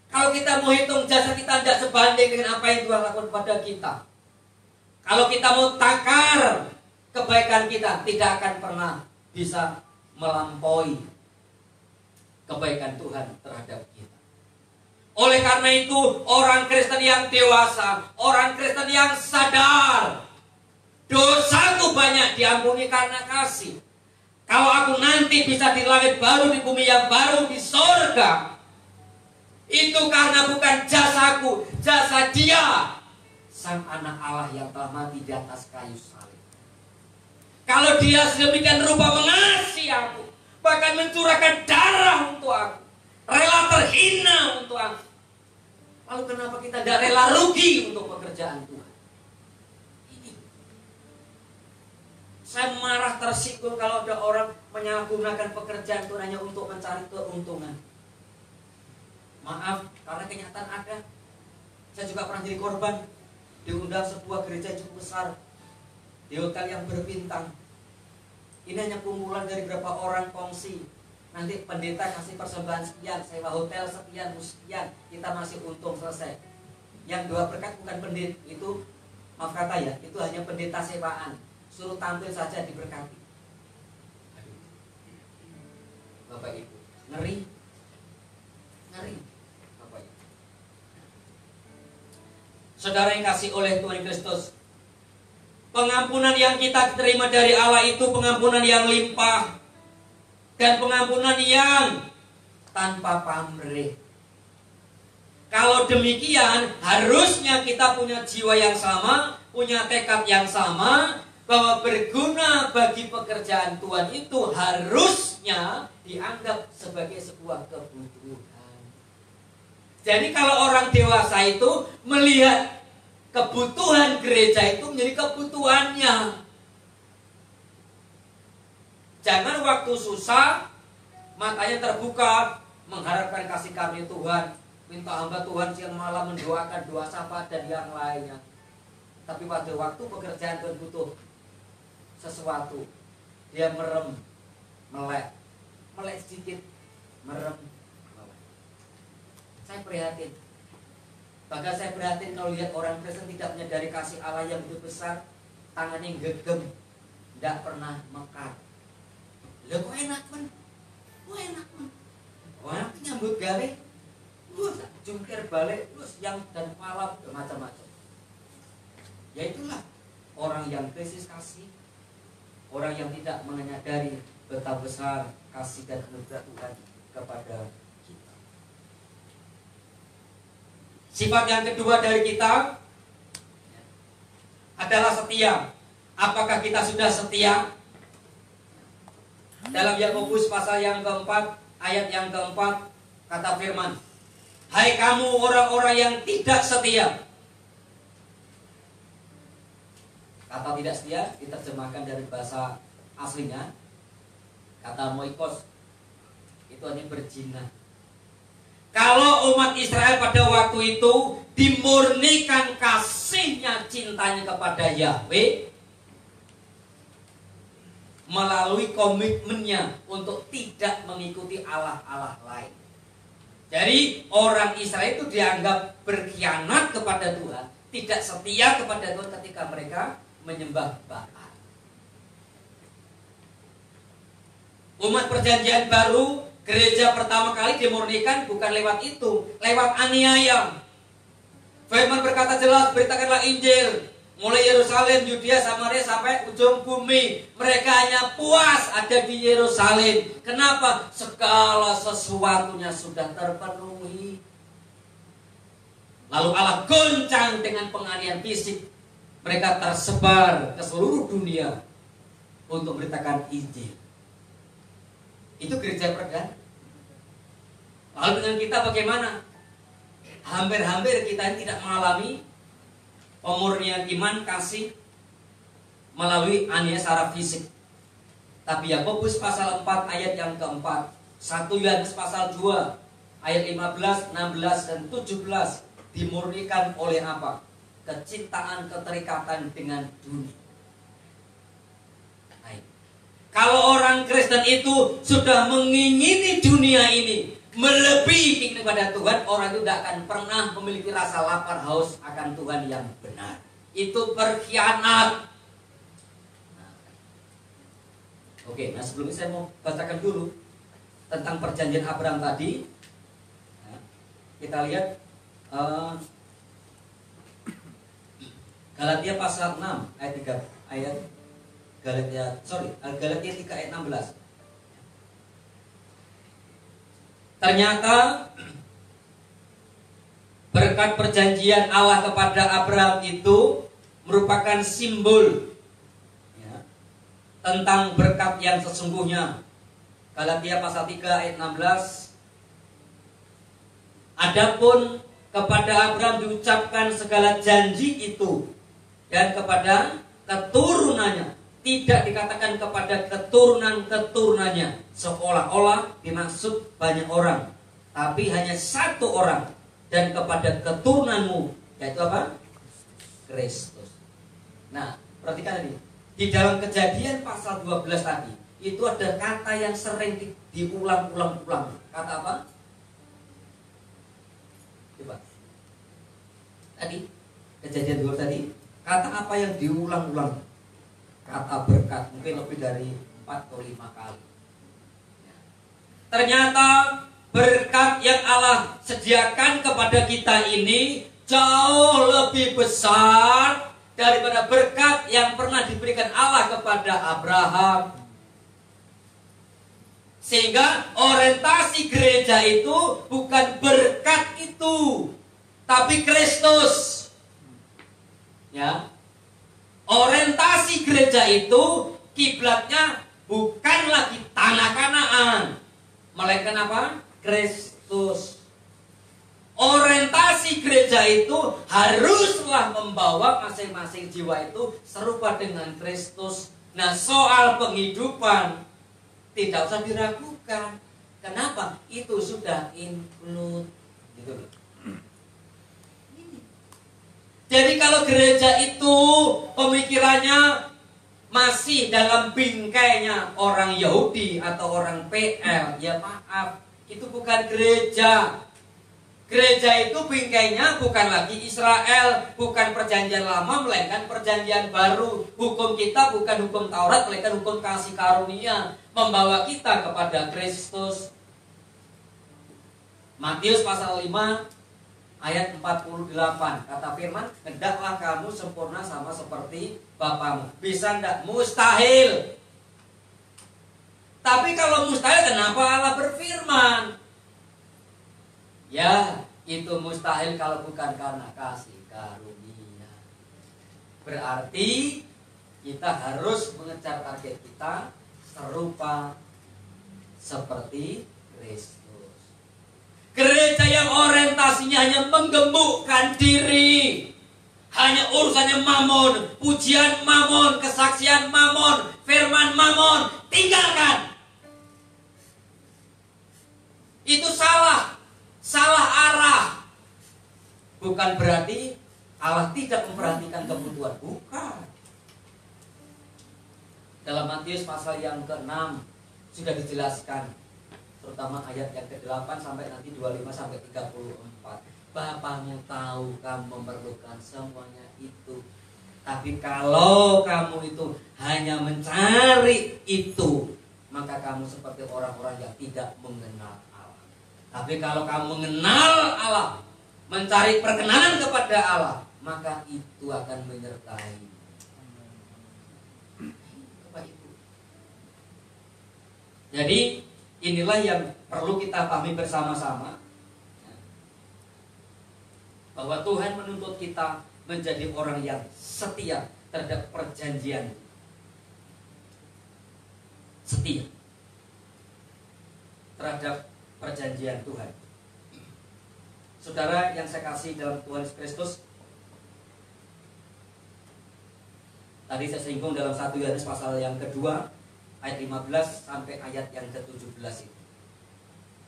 Kalau kita mau hitung jasa kita tidak sebanding dengan apa yang Tuhan lakukan kepada kita. Kalau kita mau takar kebaikan kita, tidak akan pernah bisa melampaui kebaikan Tuhan terhadap kita. Oleh karena itu, orang Kristen yang dewasa, orang Kristen yang sadar, dosa itu banyak diampuni karena kasih. Kalau aku nanti bisa di langit baru, di bumi yang baru, di sorga, itu karena bukan jasaku, jasa Dia, Sang Anak Allah yang telah mati di atas kayu salib. Kalau Dia sedemikian rupa mengasihi aku, bahkan mencurahkan darah untuk aku, rela terhina untuk aku, lalu kenapa kita tidak rela rugi untuk pekerjaan Tuhan? Ini saya marah, tersinggung kalau ada orang menyalahgunakan pekerjaan Tuhan hanya untuk mencari keuntungan. Maaf, karena kenyataan ada. Saya juga pernah jadi korban. Diundang sebuah gereja cukup besar, di hotel yang berbintang. Ini hanya kumpulan dari beberapa orang kongsi. Nanti pendeta kasih persembahan sekian, sewa hotel sekian, sekian, kita masih untung selesai. Yang 2 berkat bukan pendeta, itu maaf kata ya, itu hanya pendeta sewaan. Suruh tampil saja diberkati. Bapak Ibu, ngeri. Ngeri. Saudara yang kasih oleh Tuhan Kristus, pengampunan yang kita terima dari Allah itu pengampunan yang limpah dan pengampunan yang tanpa pamrih. Kalau demikian, harusnya kita punya jiwa yang sama, punya tekad yang sama, bahwa berguna bagi pekerjaan Tuhan itu harusnya dianggap sebagai sebuah kebutuhan. Jadi kalau orang dewasa itu melihat kebutuhan gereja itu menjadi kebutuhannya. Jangan waktu susah matanya terbuka mengharapkan kasih karunia Tuhan, minta hamba Tuhan siang malam mendoakan doa syafaat dan yang lainnya. Tapi pada waktu pekerjaan Tuhan butuh sesuatu, dia merem, melek, melek sedikit, merem. Saya prihatin. Bahkan saya prihatin kalau lihat orang Kristen tidak menyadari kasih Allah yang begitu besar, tangannya gegem, tidak pernah mekar. Lah kok enak men? Kok enak men? Orang nyambut gawe, jungkir balik, terus yang dan malam macam-macam. Ya itulah orang yang krisis kasih, orang yang tidak menyadari betapa besar kasih dan anugerah Tuhan kepada kita. Sifat yang kedua dari kita adalah setia. Apakah kita sudah setia? Dalam Yakobus pasal yang keempat, ayat yang keempat, kata firman, hai kamu orang-orang yang tidak setia. Kata tidak setia diterjemahkan dari bahasa aslinya, kata moikos, itu artinya berzina. Kalau umat Israel pada waktu itu dimurnikan kasihnya, cintanya kepada Yahweh melalui komitmennya untuk tidak mengikuti Allah-Allah lain. Jadi orang Israel itu dianggap berkhianat kepada Tuhan, tidak setia kepada Tuhan ketika mereka menyembah Baal. Umat perjanjian baru, gereja pertama kali dimurnikan bukan lewat itu, lewat aniaya. Firman berkata jelas, beritakanlah Injil mulai Yerusalem, Yudea, Samaria sampai ujung bumi. Mereka hanya puas ada di Yerusalem. Kenapa? Segala sesuatunya sudah terpenuhi. Lalu Allah goncang dengan penganiayaan fisik. Mereka tersebar ke seluruh dunia untuk memberitakan Injil. Itu gereja perdan. Lalu dengan kita bagaimana? Hampir-hampir kita tidak mengalami pemurnian iman kasih melalui aniaya secara fisik. Tapi Yakobus pasal 4 ayat yang keempat, 1 Yohanes pasal 2 ayat 15, 16 dan 17 dimurnikan oleh apa? Kecintaan, keterikatan dengan dunia. Kalau orang Kristen itu sudah mengingini dunia ini, melebihi keinginan kepada Tuhan, orang itu tidak akan pernah memiliki rasa lapar haus akan Tuhan yang benar. Itu berkhianat. Oke, nah sebelumnya saya mau bacakan dulu tentang perjanjian Abraham tadi. Kita lihat Galatia pasal 6 ayat 3 ayat Galatia 3 ayat 16. Ternyata berkat perjanjian Allah kepada Abraham itu merupakan simbol ya, tentang berkat yang sesungguhnya. Galatia pasal 3 ayat 16. Adapun kepada Abraham diucapkan segala janji itu, dan kepada keturunannya. Tidak dikatakan kepada keturunan-keturunannya, seolah-olah dimaksud banyak orang, tapi hanya satu orang. Dan kepada keturunanmu, yaitu apa? Kristus. Nah, perhatikan ini. Di dalam Kejadian pasal 12 tadi, itu ada kata yang sering diulang-ulang-ulang. Kata apa? Coba. Tadi, Kejadian 12 tadi, kata apa yang diulang-ulang? Kata berkat, mungkin lebih dari 4 atau 5 kali. Ternyata berkat yang Allah sediakan kepada kita ini jauh lebih besar daripada berkat yang pernah diberikan Allah kepada Abraham. Sehingga orientasi gereja itu bukan berkat itu, tapi Kristus. Ya. Orientasi gereja itu kiblatnya bukan lagi tanah Kanaan, melainkan apa? Kristus. Orientasi gereja itu haruslah membawa masing-masing jiwa itu serupa dengan Kristus. Nah, soal penghidupan tidak usah diragukan. Kenapa? Itu sudah include, gitu loh. Jadi kalau gereja itu pemikirannya masih dalam bingkainya orang Yahudi atau orang PL, ya maaf, itu bukan gereja. Gereja itu bingkainya bukan lagi Israel, bukan perjanjian lama, melainkan perjanjian baru. Hukum kita bukan hukum Taurat, melainkan hukum kasih karunia, membawa kita kepada Kristus. Matius pasal 5 ayat 48, kata firman, hendaklah kamu sempurna sama seperti Bapamu. Bisa enggak? Mustahil. Tapi kalau mustahil, kenapa Allah berfirman? Ya, itu mustahil kalau bukan karena kasih karunia. Berarti kita harus mengejar target kita serupa seperti Kristus. Gereja yang orientasinya hanya menggembukkan diri, hanya urusannya mamon, pujian mamon, kesaksian mamon, firman mamon, tinggalkan. Itu salah arah. Bukan berarti Allah tidak memperhatikan kebutuhan, bukan. Dalam Matius pasal yang ke-6 sudah dijelaskan, terutama ayat yang ke-8 sampai nanti 25 sampai 34. Bapamu tahu kamu memerlukan semuanya itu. Tapi kalau kamu itu hanya mencari itu, maka kamu seperti orang-orang yang tidak mengenal Allah. Tapi kalau kamu mengenal Allah, mencari perkenanan kepada Allah, maka itu akan menyertai. Jadi inilah yang perlu kita pahami bersama-sama, bahwa Tuhan menuntut kita menjadi orang yang setia terhadap perjanjian. Setia terhadap perjanjian Tuhan. Saudara yang saya kasih dalam Tuhan Yesus Kristus, tadi saya singgung dalam 1 Yohanes pasal yang kedua ayat 15 sampai ayat yang ke-17 itu.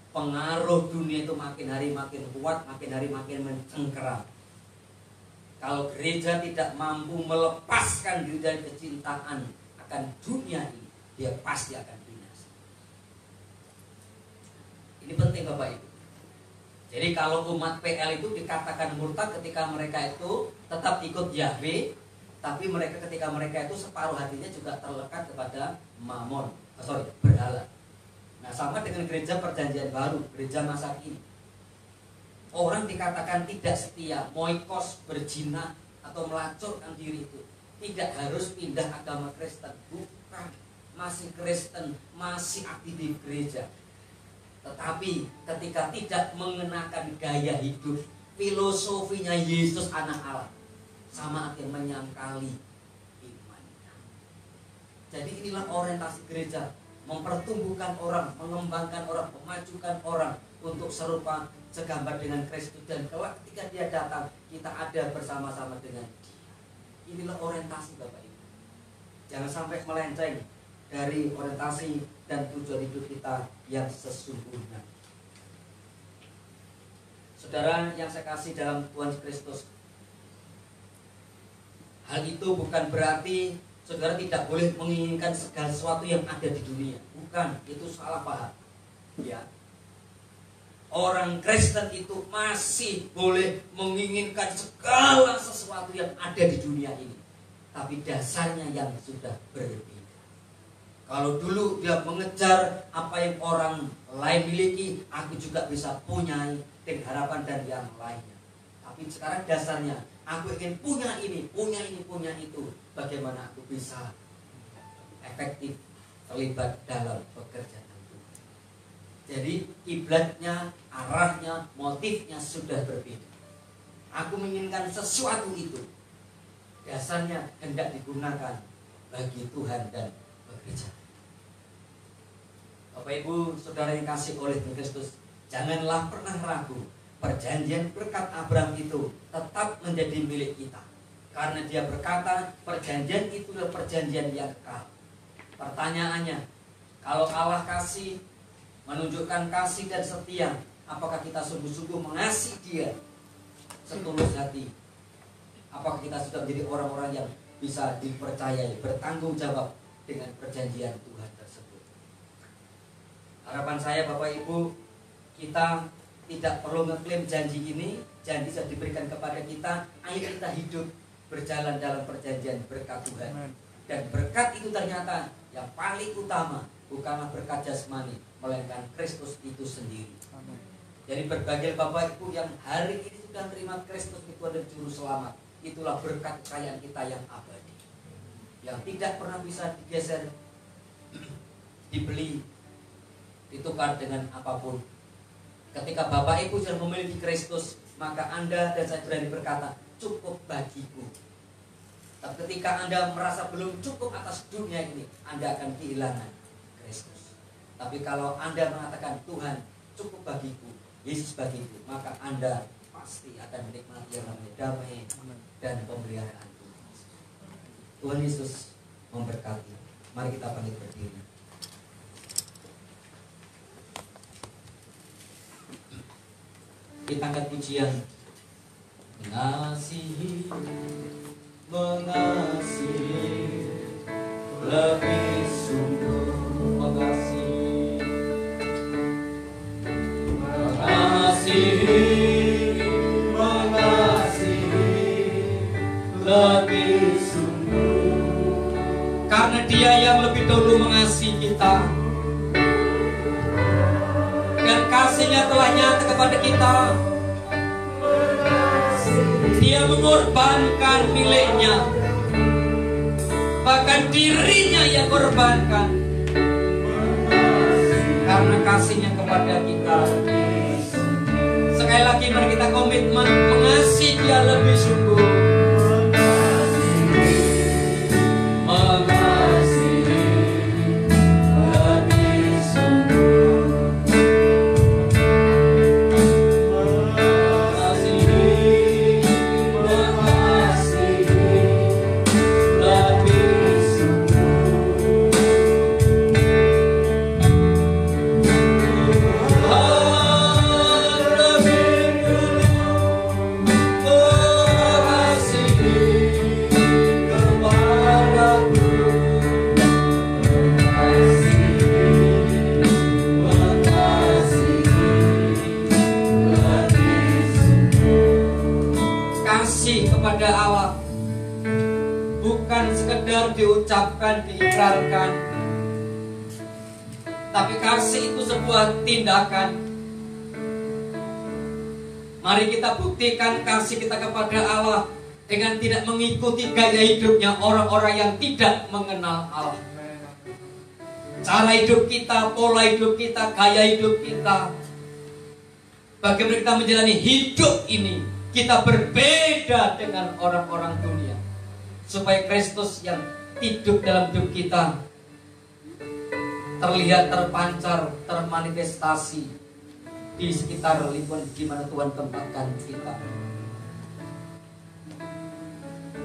Pengaruh dunia itu makin hari makin kuat, makin hari makin mencengkeram. Kalau gereja tidak mampu melepaskan diri dari kecintaan akan dunia ini, dia pasti akan binasa. Ini penting Bapak Ibu. Jadi kalau umat PL itu dikatakan murtad ketika mereka itu tetap ikut Yahweh, tapi ketika mereka itu separuh hatinya juga terlekat kepada mamon, berhala. Nah, sama dengan gereja perjanjian baru, gereja masa kini. Orang dikatakan tidak setia, moikos, berzina atau melacurkan diri itu, tidak harus pindah agama Kristen, bukan. Masih Kristen, masih aktif di gereja. Tetapi ketika tidak mengenakan gaya hidup, filosofinya Yesus anak Allah, sama akan menyangkali imannya. Jadi inilah orientasi gereja, mempertumbuhkan orang, mengembangkan orang, memajukan orang untuk serupa segambar dengan Kristus, dan kelak ketika dia datang kita ada bersama-sama dengan dia. Inilah orientasi Bapak Ibu. Jangan sampai melenceng dari orientasi dan tujuan hidup kita yang sesungguhnya. Saudara yang saya kasih dalam Tuhan Kristus, hal itu bukan berarti saudara tidak boleh menginginkan segala sesuatu yang ada di dunia. Bukan, itu salah paham. Ya. Orang Kristen itu masih boleh menginginkan segala sesuatu yang ada di dunia ini, tapi dasarnya yang sudah berbeda. Kalau dulu dia mengejar apa yang orang lain miliki, aku juga bisa punya dengan harapan dan yang lainnya. Tapi sekarang dasarnya, aku ingin punya ini, punya itu. Bagaimana aku bisa efektif terlibat dalam pekerjaan Tuhan. Jadi kiblatnya, arahnya, motifnya sudah berbeda. Aku menginginkan sesuatu itu, dasarnya hendak digunakan bagi Tuhan dan pekerjaan. Bapak Ibu, saudara yang kasih oleh Kristus, janganlah pernah ragu. Perjanjian berkat Abraham itu tetap menjadi milik kita, karena dia berkata perjanjian itu adalah perjanjian yang kekal. Pertanyaannya, kalau Allah kasih, menunjukkan kasih dan setia, apakah kita sungguh-sungguh mengasihi dia setulus hati? Apakah kita sudah menjadi orang-orang yang bisa dipercayai, bertanggung jawab dengan perjanjian Tuhan tersebut. Harapan saya Bapak Ibu, kita tidak perlu ngeklaim janji ini, janji sudah diberikan kepada kita, ayo kita hidup berjalan dalam perjanjian berkat Tuhan. Dan berkat itu ternyata yang paling utama bukanlah berkat jasmani, melainkan Kristus itu sendiri. Jadi berbagai Bapak Ibu yang hari ini sudah terima Kristus itu adalah juru selamat, itulah berkat kekayaan kita yang abadi, yang tidak pernah bisa digeser, dibeli, ditukar dengan apapun. Ketika Bapak Ibu sudah memiliki Kristus, maka Anda dan saya berani berkata, cukup bagiku. Tapi ketika Anda merasa belum cukup atas dunia ini, Anda akan kehilangan Kristus. Tapi kalau Anda mengatakan, Tuhan cukup bagiku, Yesus bagiku, maka Anda pasti akan menikmati yang namanya damai dan pemeliharaan Tuhan. Tuhan Yesus memberkati. Mari kita bangkit berdiri. Kita angkat pujian. Mengasihi, mengasihi, lebih sungguh mengasihi, mengasihi, mengasihi, lebih sungguh. Karena Dia yang lebih dahulu mengasihi kita, dan kasih-Nya telah nyata kepada kita. Dia mengorbankan miliknya, bahkan dirinya yang korbankan, karena kasih-Nya kepada kita. Sekali lagi mari kita komitmen mengasihi Dia lebih sungguh. Kepada Allah bukan sekedar diucapkan, diikrarkan, tapi kasih itu sebuah tindakan. Mari kita buktikan kasih kita kepada Allah dengan tidak mengikuti gaya hidupnya orang-orang yang tidak mengenal Allah. Cara hidup kita, pola hidup kita, gaya hidup kita, bagaimana kita menjalani hidup ini, kita berbeda dengan orang-orang dunia, supaya Kristus yang hidup dalam hidup kita terlihat, terpancar, termanifestasi di sekitar lingkungan di mana Tuhan tempatkan kita.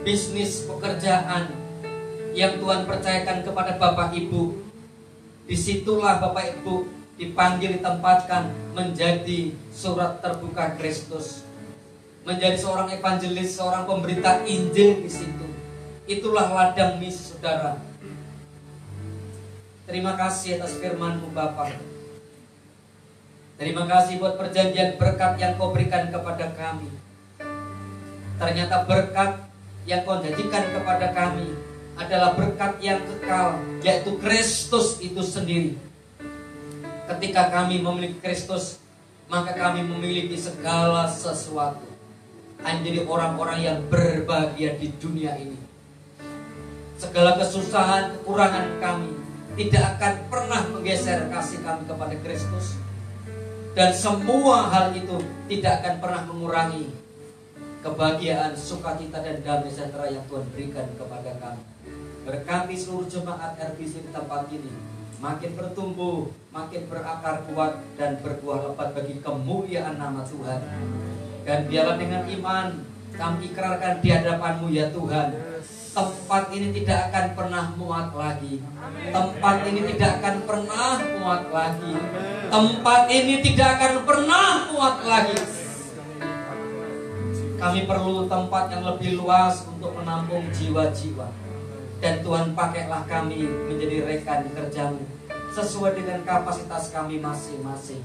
Bisnis, pekerjaan yang Tuhan percayakan kepada Bapak Ibu, disitulah Bapak Ibu dipanggil, ditempatkan menjadi surat terbuka Kristus, menjadi seorang evangelis, seorang pemberita Injil di situ. Itulah ladang misi saudara. Terima kasih atas firman-Mu Bapa. Terima kasih buat perjanjian berkat yang Kau berikan kepada kami. Ternyata berkat yang Kau janjikan kepada kami adalah berkat yang kekal, yaitu Kristus itu sendiri. Ketika kami memiliki Kristus, maka kami memiliki segala sesuatu. Menjadi orang-orang yang berbahagia di dunia ini. Segala kesusahan, kekurangan kami tidak akan pernah menggeser kasih kami kepada Kristus. Dan semua hal itu tidak akan pernah mengurangi kebahagiaan, sukacita dan damai sejahtera yang Tuhan berikan kepada kami. Berkati seluruh jemaat RBC di tempat ini makin bertumbuh, makin berakar kuat dan berbuah lebat bagi kemuliaan nama Tuhan. Dan biarlah dengan iman kami ikrarkan di hadapan-Mu ya Tuhan, tempat ini tidak akan pernah muat lagi. Tempat ini tidak akan pernah muat lagi. Tempat ini tidak akan pernah muat lagi. Kami perlu tempat yang lebih luas untuk menampung jiwa-jiwa. Dan Tuhan, pakailah kami menjadi rekan kerja-Mu sesuai dengan kapasitas kami masing-masing.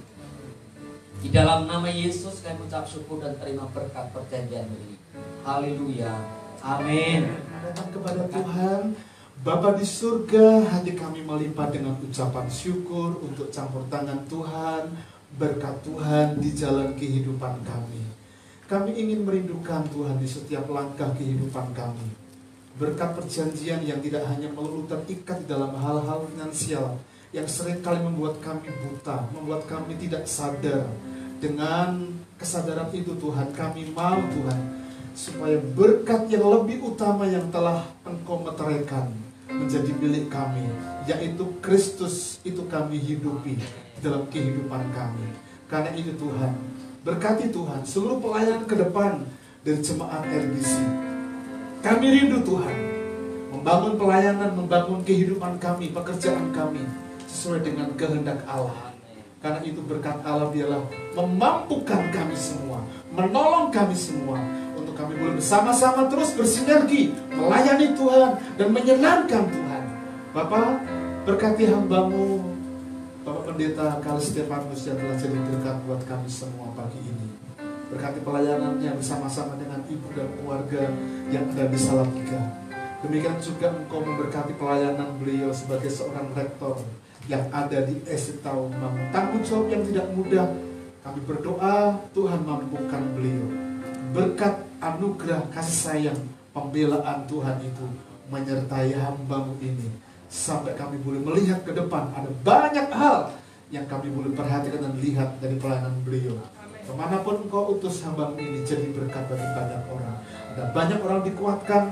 Di dalam nama Yesus kami ucap syukur dan terima berkat perjanjian ini. Haleluya. Amin. Datang kepada Tuhan, Bapa di surga, hati kami melimpah dengan ucapan syukur untuk campur tangan Tuhan, berkat Tuhan di jalan kehidupan kami. Kami ingin merindukan Tuhan di setiap langkah kehidupan kami. Berkat perjanjian yang tidak hanya melulu terikat di dalam hal-hal finansial, yang seringkali membuat kami buta, membuat kami tidak sadar. Dengan kesadaran itu Tuhan, kami mau Tuhan, supaya berkat yang lebih utama yang telah Engkau meteraikan menjadi milik kami, yaitu Kristus, itu kami hidupi dalam kehidupan kami. Karena itu Tuhan, berkati Tuhan seluruh pelayanan ke depan dari jemaat RBC. Kami rindu Tuhan membangun pelayanan, membangun kehidupan kami, pekerjaan kami sesuai dengan kehendak Allah. Karena itu berkat Allah biarlah memampukan kami semua, menolong kami semua, untuk kami boleh bersama-sama terus bersinergi, melayani Tuhan dan menyenangkan Tuhan. Bapak, berkati hamba-Mu, Bapak Pendeta Kali Stefanus yang telah jadi berkat buat kami semua pagi ini. Berkati pelayanannya bersama-sama dengan ibu dan keluarga yang ada di Salatiga. Demikian juga Engkau memberkati pelayanan beliau sebagai seorang rektor yang ada di STAU Mampang. Tanggung jawab yang tidak mudah. Kami berdoa Tuhan mampukan beliau. Berkat anugerah kasih sayang, pembelaan Tuhan itu menyertai hamba-Mu ini. Sampai kami boleh melihat ke depan. Ada banyak hal yang kami boleh perhatikan dan lihat dari pelayanan beliau. Kemanapun Engkau utus hamba-Mu ini jadi berkat bagi banyak orang. Ada banyak orang dikuatkan,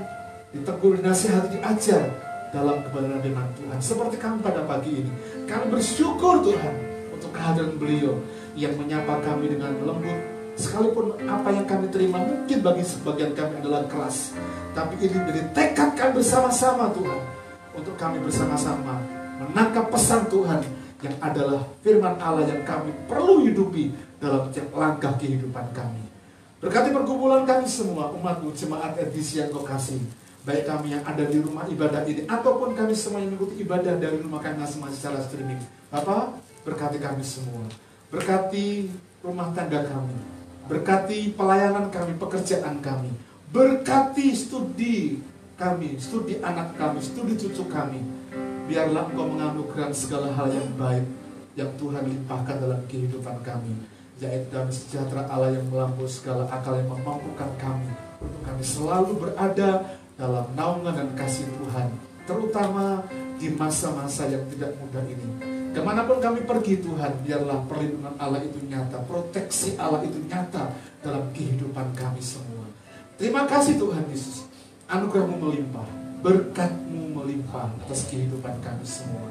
ditegur, dinasihati, diajar dalam kebenaran firman Tuhan. Seperti kami pada pagi ini, kami bersyukur Tuhan untuk kehadiran beliau yang menyapa kami dengan lembut. Sekalipun apa yang kami terima mungkin bagi sebagian kami adalah keras, tapi ini menjadi tekad kami bersama-sama Tuhan, untuk kami bersama-sama menangkap pesan Tuhan yang adalah firman Allah yang kami perlu hidupi dalam setiap langkah kehidupan kami. Berkati pergumulan kami semua, umat-Mu, jemaat RBC yang Kau kasih, baik kami yang ada di rumah ibadah ini ataupun kami semua yang mengikuti ibadah dari rumah kami masing-masing secara streaming. Bapak, berkati kami semua. Berkati rumah tangga kami. Berkati pelayanan kami, pekerjaan kami. Berkati studi kami, studi anak kami, studi cucu kami. Biarlah Engkau menganugerahkan segala hal yang baik yang Tuhan limpahkan dalam kehidupan kami, yaitu damai sejahtera Allah yang melampaui segala akal yang memampukan kami untuk kami selalu berada dalam naungan dan kasih Tuhan, terutama di masa-masa yang tidak mudah ini. Kemanapun kami pergi Tuhan, biarlah perlindungan Allah itu nyata, proteksi Allah itu nyata dalam kehidupan kami semua. Terima kasih Tuhan Yesus, anugerah-Mu melimpah, berkat-Mu melimpah atas kehidupan kami semua.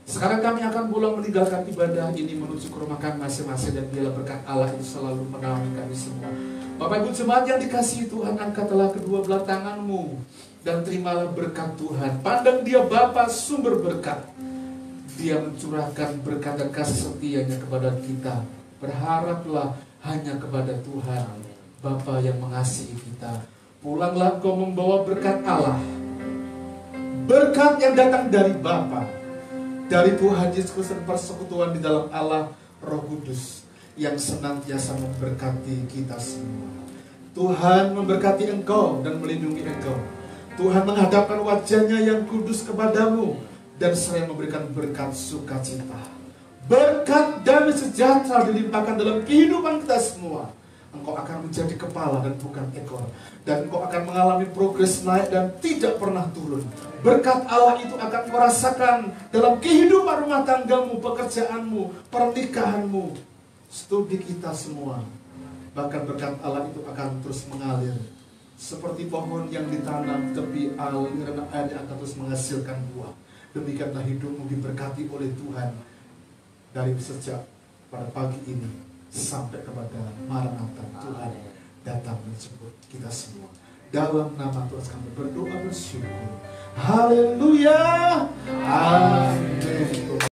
Sekarang kami akan pulang meninggalkan ibadah ini menuju ke rumah kami masing-masing, dan biarlah berkat Allah itu selalu menaungi kami semua. Bapak Ibu jemaat yang dikasihi Tuhan, angkatlah kedua belah tangan-Mu dan terimalah berkat Tuhan. Pandang Dia Bapa sumber berkat. Dia mencurahkan berkat dan kasih setianya kepada kita. Berharaplah hanya kepada Tuhan, Bapa yang mengasihi kita. Pulanglah Engkau membawa berkat Allah, berkat yang datang dari Bapa, dari Tuhan Yesus Kristus, dan persekutuan di dalam Allah Roh Kudus yang senantiasa memberkati kita semua. Tuhan memberkati engkau dan melindungi engkau. Tuhan menghadapkan wajahnya yang kudus kepadamu dan seraya memberikan berkat sukacita. Berkat damai sejahtera dilimpahkan dalam kehidupan kita semua. Engkau akan menjadi kepala dan bukan ekor. Dan engkau akan mengalami progres naik dan tidak pernah turun. Berkat Allah itu akan kau rasakan dalam kehidupan rumah tanggamu, pekerjaanmu, pernikahanmu, studi kita semua. Bahkan berkat Allah itu akan terus mengalir seperti pohon yang ditanam tepi aliran air yang akan terus menghasilkan buah. Demikianlah hidupmu diberkati oleh Tuhan dari sejak pada pagi ini sampai kepada Maranatha. Tuhan datang menjemput kita semua. Dalam nama Tuhan kami berdoa bersyukur. Haleluya. Amin.